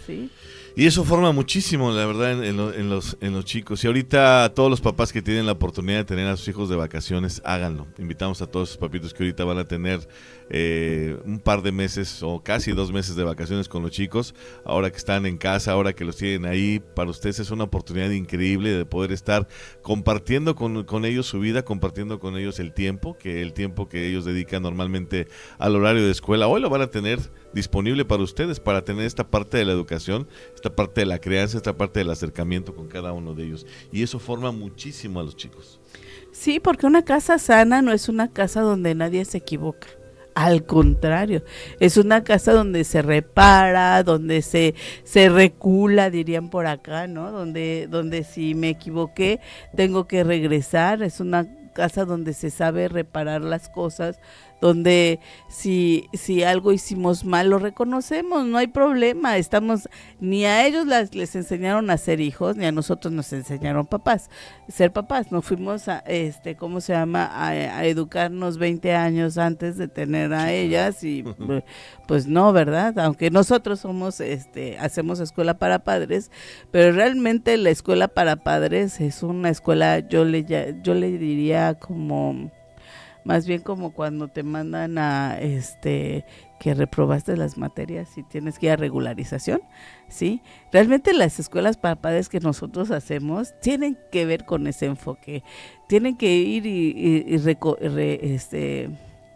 ¿sí? Y eso forma muchísimo, la verdad, en los chicos. Y ahorita todos los papás que tienen la oportunidad de tener a sus hijos de vacaciones, háganlo. Invitamos a todos esos papitos que ahorita van a tener un par de meses o casi 2 meses de vacaciones con los chicos. Ahora que están en casa, ahora que los tienen ahí, para ustedes es una oportunidad increíble de poder estar compartiendo con ellos su vida, compartiendo con ellos el tiempo que ellos dedican normalmente al horario de escuela. Hoy lo van a tener disponible para ustedes, para tener esta parte de la educación, esta parte de la crianza, esta parte del acercamiento con cada uno de ellos. Y eso forma muchísimo a los chicos. Sí, porque una casa sana no es una casa donde nadie se equivoca. Al contrario, es una casa donde se repara, donde se recula, dirían por acá, ¿no? Donde si me equivoqué tengo que regresar. Es una casa donde se sabe reparar las cosas, donde si algo hicimos mal lo reconocemos, no hay problema. Ni a ellos les enseñaron a ser hijos, ni a nosotros nos enseñaron ser papás. No fuimos a a educarnos 20 años antes de tener a ellas y pues no, ¿verdad? Aunque nosotros hacemos escuela para padres, pero realmente la escuela para padres es una escuela, yo le diría como más bien como cuando te mandan a que reprobaste las materias y tienes que ir a regularización, ¿sí? Realmente las escuelas para padres que nosotros hacemos tienen que ver con ese enfoque, tienen que ir y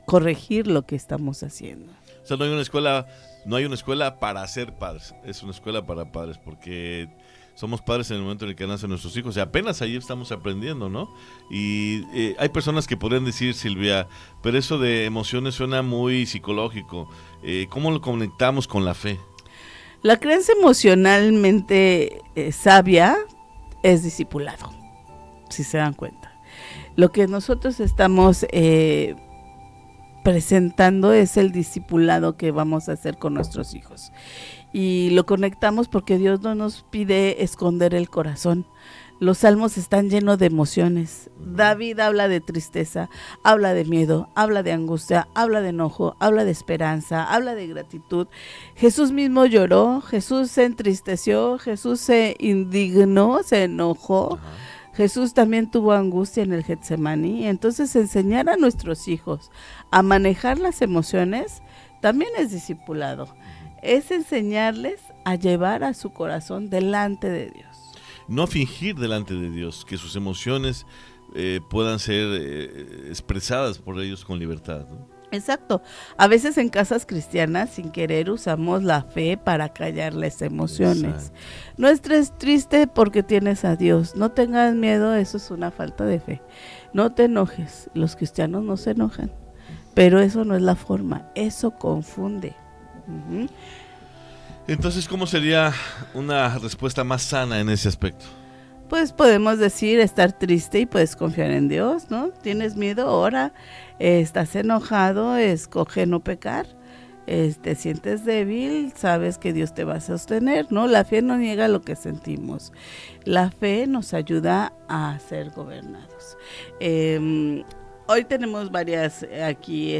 corregir lo que estamos haciendo. O sea, no hay una escuela para ser padres, es una escuela para padres, porque somos padres en el momento en el que nacen nuestros hijos y apenas ahí estamos aprendiendo, ¿no? Y hay personas que podrían decir, Silvia, pero eso de emociones suena muy psicológico. ¿Cómo lo conectamos con la fe? La crianza emocionalmente sabia es discipulado, si se dan cuenta. Lo que nosotros estamos presentando es el discipulado que vamos a hacer con nuestros hijos. Y lo conectamos porque Dios no nos pide esconder el corazón. Los salmos están llenos de emociones. David habla de tristeza, habla de miedo, habla de angustia, habla de enojo, habla de esperanza, habla de gratitud. Jesús mismo lloró, Jesús se entristeció, Jesús se indignó, se enojó. Jesús también tuvo angustia en el Getsemaní. Entonces, enseñar a nuestros hijos a manejar las emociones también es discipulado. Es enseñarles a llevar a su corazón delante de Dios. No fingir delante de Dios, que sus emociones puedan ser expresadas por ellos con libertad, ¿no? Exacto. A veces en casas cristianas, sin querer, usamos la fe para callar las emociones. Exacto. No estés triste porque tienes a Dios. No tengas miedo, eso es una falta de fe. No te enojes. Los cristianos no se enojan. Pero eso no es la forma. Eso confunde. Entonces, ¿cómo sería una respuesta más sana en ese aspecto? Pues podemos decir estar triste y puedes confiar en Dios, ¿no? ¿Tienes miedo? Ora. ¿Estás enojado? Escoge no pecar. Te sientes débil, sabes que Dios te va a sostener, ¿no? La fe no niega lo que sentimos. La fe nos ayuda a ser gobernados. hoy tenemos varias aquí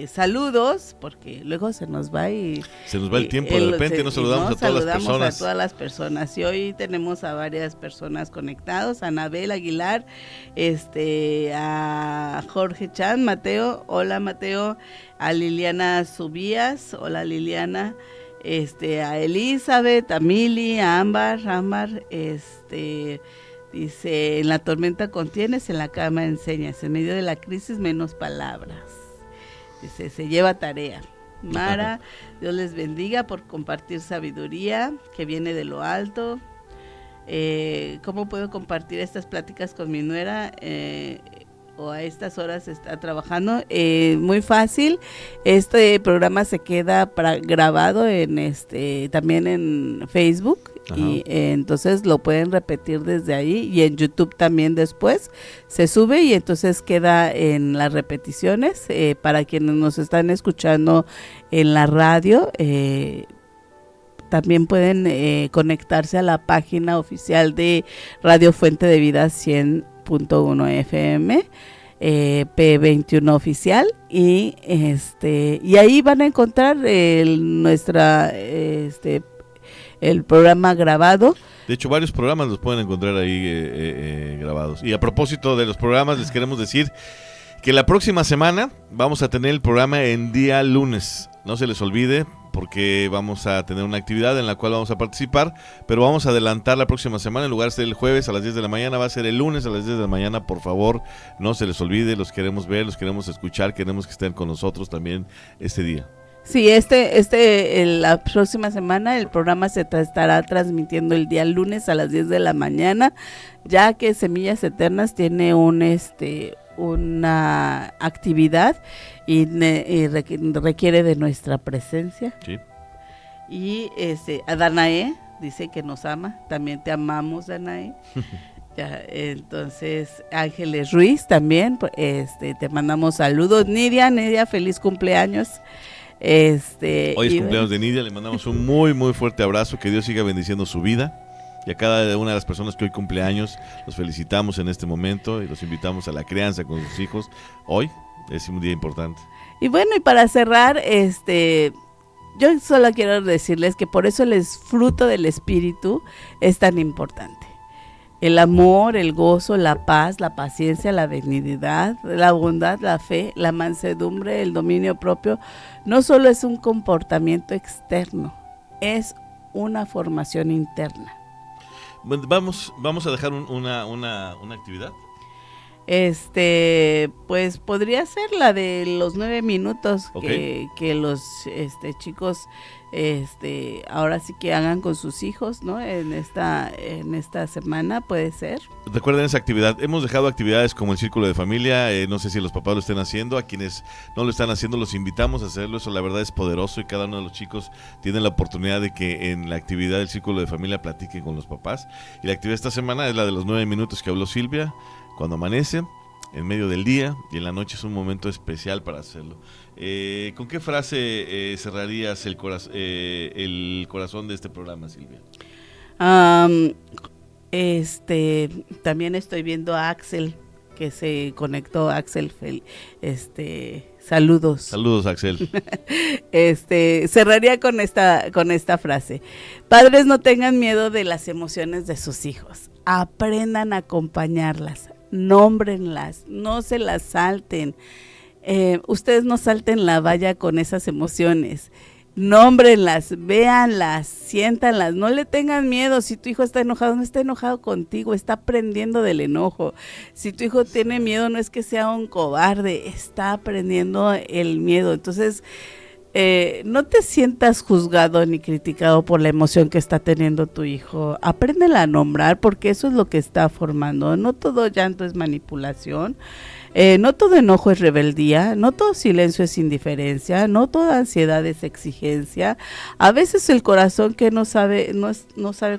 saludos, porque luego se nos va y se nos va el tiempo, de repente nos saludamos a todas las personas. Saludamos a todas las personas y hoy tenemos a varias personas conectados, a Anabel Aguilar, a Jorge Chan, Mateo, hola Mateo, a Liliana Subías, hola Liliana, a Elizabeth, a Mili, a Ámbar, dice, en la tormenta contienes, en la cama enseñas, en medio de la crisis menos palabras. Dice, se lleva tarea. Mara, Dios les bendiga por compartir sabiduría que viene de lo alto. ¿Cómo puedo compartir estas pláticas con mi nuera? O a estas horas está trabajando. Muy fácil. Este programa se queda grabado también en Facebook. Ajá. Y entonces lo pueden repetir desde ahí, y en YouTube también después se sube y entonces queda en las repeticiones. Para quienes nos están escuchando en la radio, también pueden conectarse a la página oficial de Radio Fuente de Vida 100.1 FM, P21 oficial, y ahí van a encontrar el programa grabado. De hecho, varios programas los pueden encontrar ahí grabados. Y a propósito de los programas, les queremos decir que la próxima semana vamos a tener el programa en día lunes. No se les olvide, porque vamos a tener una actividad en la cual vamos a participar, pero vamos a adelantar la próxima semana. En lugar de ser el jueves a las 10 de la mañana, va a ser el lunes a las 10 de la mañana. Por favor, no se les olvide, los queremos ver, los queremos escuchar, queremos que estén con nosotros también este día. Sí, la próxima semana el programa se estará transmitiendo el día lunes a las 10 de la mañana, ya que Semillas Eternas tiene una actividad y requiere de nuestra presencia. Sí. Y a Danae dice que nos ama, también te amamos, Danae. Ya, entonces Ángeles Ruiz también, te mandamos saludos. Nidia, feliz cumpleaños. Hoy es cumpleaños de Nidia, le mandamos un muy muy fuerte abrazo, que Dios siga bendiciendo su vida, y a cada una de las personas que hoy cumple años los felicitamos en este momento y los invitamos a la crianza con sus hijos. Hoy es un día importante. Y bueno, y para cerrar, yo solo quiero decirles que por eso el fruto del Espíritu es tan importante. El amor, el gozo, la paz, la paciencia, la benignidad, la bondad, la fe, la mansedumbre, el dominio propio, no solo es un comportamiento externo, es una formación interna. Vamos a dejar una actividad. Pues podría ser la de los 9 minutos, okay, que los chicos ahora sí que hagan con sus hijos, ¿no? En esta semana, puede ser. Recuerden esa actividad. Hemos dejado actividades como el círculo de familia, no sé si los papás lo estén haciendo. A quienes no lo están haciendo, los invitamos a hacerlo. Eso la verdad es poderoso, y cada uno de los chicos tiene la oportunidad de que en la actividad del círculo de familia platiquen con los papás. Y la actividad esta semana es la de los 9 minutos que habló Silvia. Cuando amanece, en medio del día, y en la noche es un momento especial para hacerlo. ¿Con qué frase cerrarías el corazón de este programa, Silvia? También estoy viendo a Axel, que se conectó. Axel, saludos. Saludos, Axel. Cerraría con esta frase. Padres, no tengan miedo de las emociones de sus hijos. Aprendan a acompañarlas. Nómbrenlas, no se las salten. Ustedes no salten la valla con esas emociones. Nómbrenlas, véanlas, siéntanlas, no le tengan miedo. Si tu hijo está enojado, no está enojado contigo, está aprendiendo del enojo. Si tu hijo tiene miedo, no es que sea un cobarde, está aprendiendo el miedo. Entonces, no te sientas juzgado ni criticado por la emoción que está teniendo tu hijo. Apréndela a nombrar, porque eso es lo que está formando. No todo llanto es manipulación, no todo enojo es rebeldía, no todo silencio es indiferencia, no toda ansiedad es exigencia. A veces el corazón que no sabe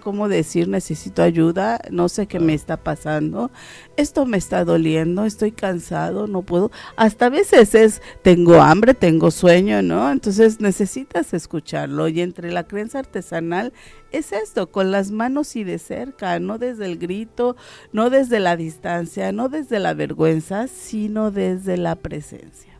cómo decir necesito ayuda, no sé qué me está pasando, esto me está doliendo, estoy cansado, no puedo. Hasta a veces tengo hambre, tengo sueño, ¿no? Entonces necesitas escucharlo, y entre la crianza artesanal es esto, con las manos y de cerca, no desde el grito, no desde la distancia, no desde la vergüenza, sino desde la presencia.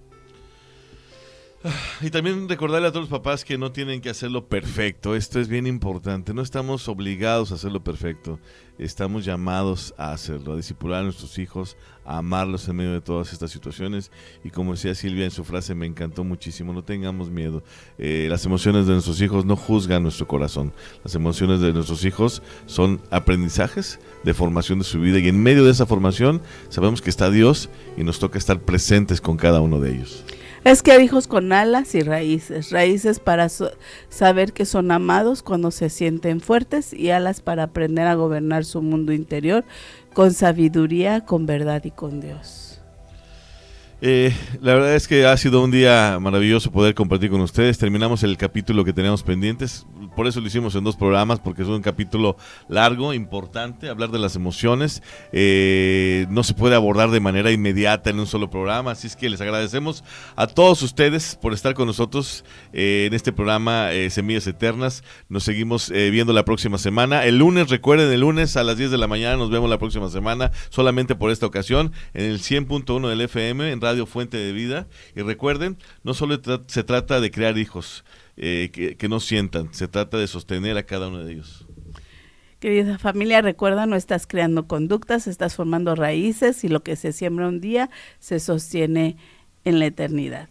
Y también recordarle a todos los papás que no tienen que hacerlo perfecto. Esto es bien importante. No estamos obligados a hacerlo perfecto. Estamos llamados a hacerlo, a discipular a nuestros hijos, a amarlos en medio de todas estas situaciones. Y como decía Silvia en su frase, me encantó muchísimo, no tengamos miedo. Las emociones de nuestros hijos no juzgan nuestro corazón. Las emociones de nuestros hijos son aprendizajes de formación de su vida. Y en medio de esa formación sabemos que está Dios y nos toca estar presentes con cada uno de ellos. Es que hay hijos con alas y raíces, raíces para saber que son amados cuando se sienten fuertes, y alas para aprender a gobernar su mundo interior con sabiduría, con verdad y con Dios. La verdad es que ha sido un día maravilloso poder compartir con ustedes. Terminamos el capítulo que teníamos pendientes, por eso lo hicimos en 2 programas, porque es un capítulo largo, importante, hablar de las emociones. No se puede abordar de manera inmediata en un solo programa, así es que les agradecemos a todos ustedes por estar con nosotros en este programa Semillas Eternas. Nos seguimos viendo la próxima semana. El lunes, recuerden, el lunes a las 10 de la mañana nos vemos la próxima semana, solamente por esta ocasión, en el 100.1 del FM, en Radio Fuente de Vida. Y recuerden, no solo se trata de crear hijos que no sientan, se trata de sostener a cada uno de ellos. Querida familia, recuerda, no estás creando conductas, estás formando raíces, y lo que se siembra un día se sostiene en la eternidad.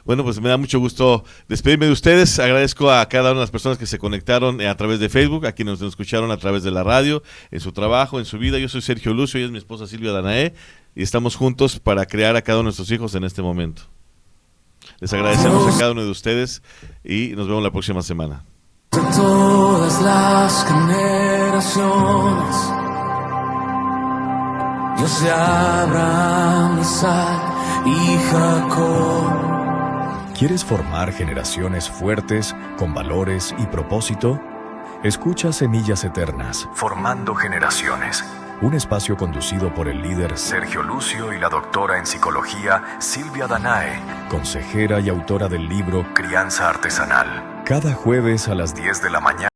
Bueno, pues me da mucho gusto despedirme de ustedes. Agradezco a cada una de las personas que se conectaron a través de Facebook, a quienes nos escucharon a través de la radio, en su trabajo, en su vida. Yo soy Sergio Lucio, y es mi esposa Silvia Danae, y estamos juntos para crear a cada uno de nuestros hijos en este momento. Les agradecemos a cada uno de ustedes y nos vemos la próxima semana. De todas las generaciones, Dios de Abraham, Isaac y Jacob. ¿Quieres formar generaciones fuertes, con valores y propósito? Escucha Semillas Eternas, Formando Generaciones. Un espacio conducido por el líder Sergio Lucio y la doctora en psicología Silvia Danae, consejera y autora del libro Crianza Artesanal. Cada jueves a las 10 de la mañana.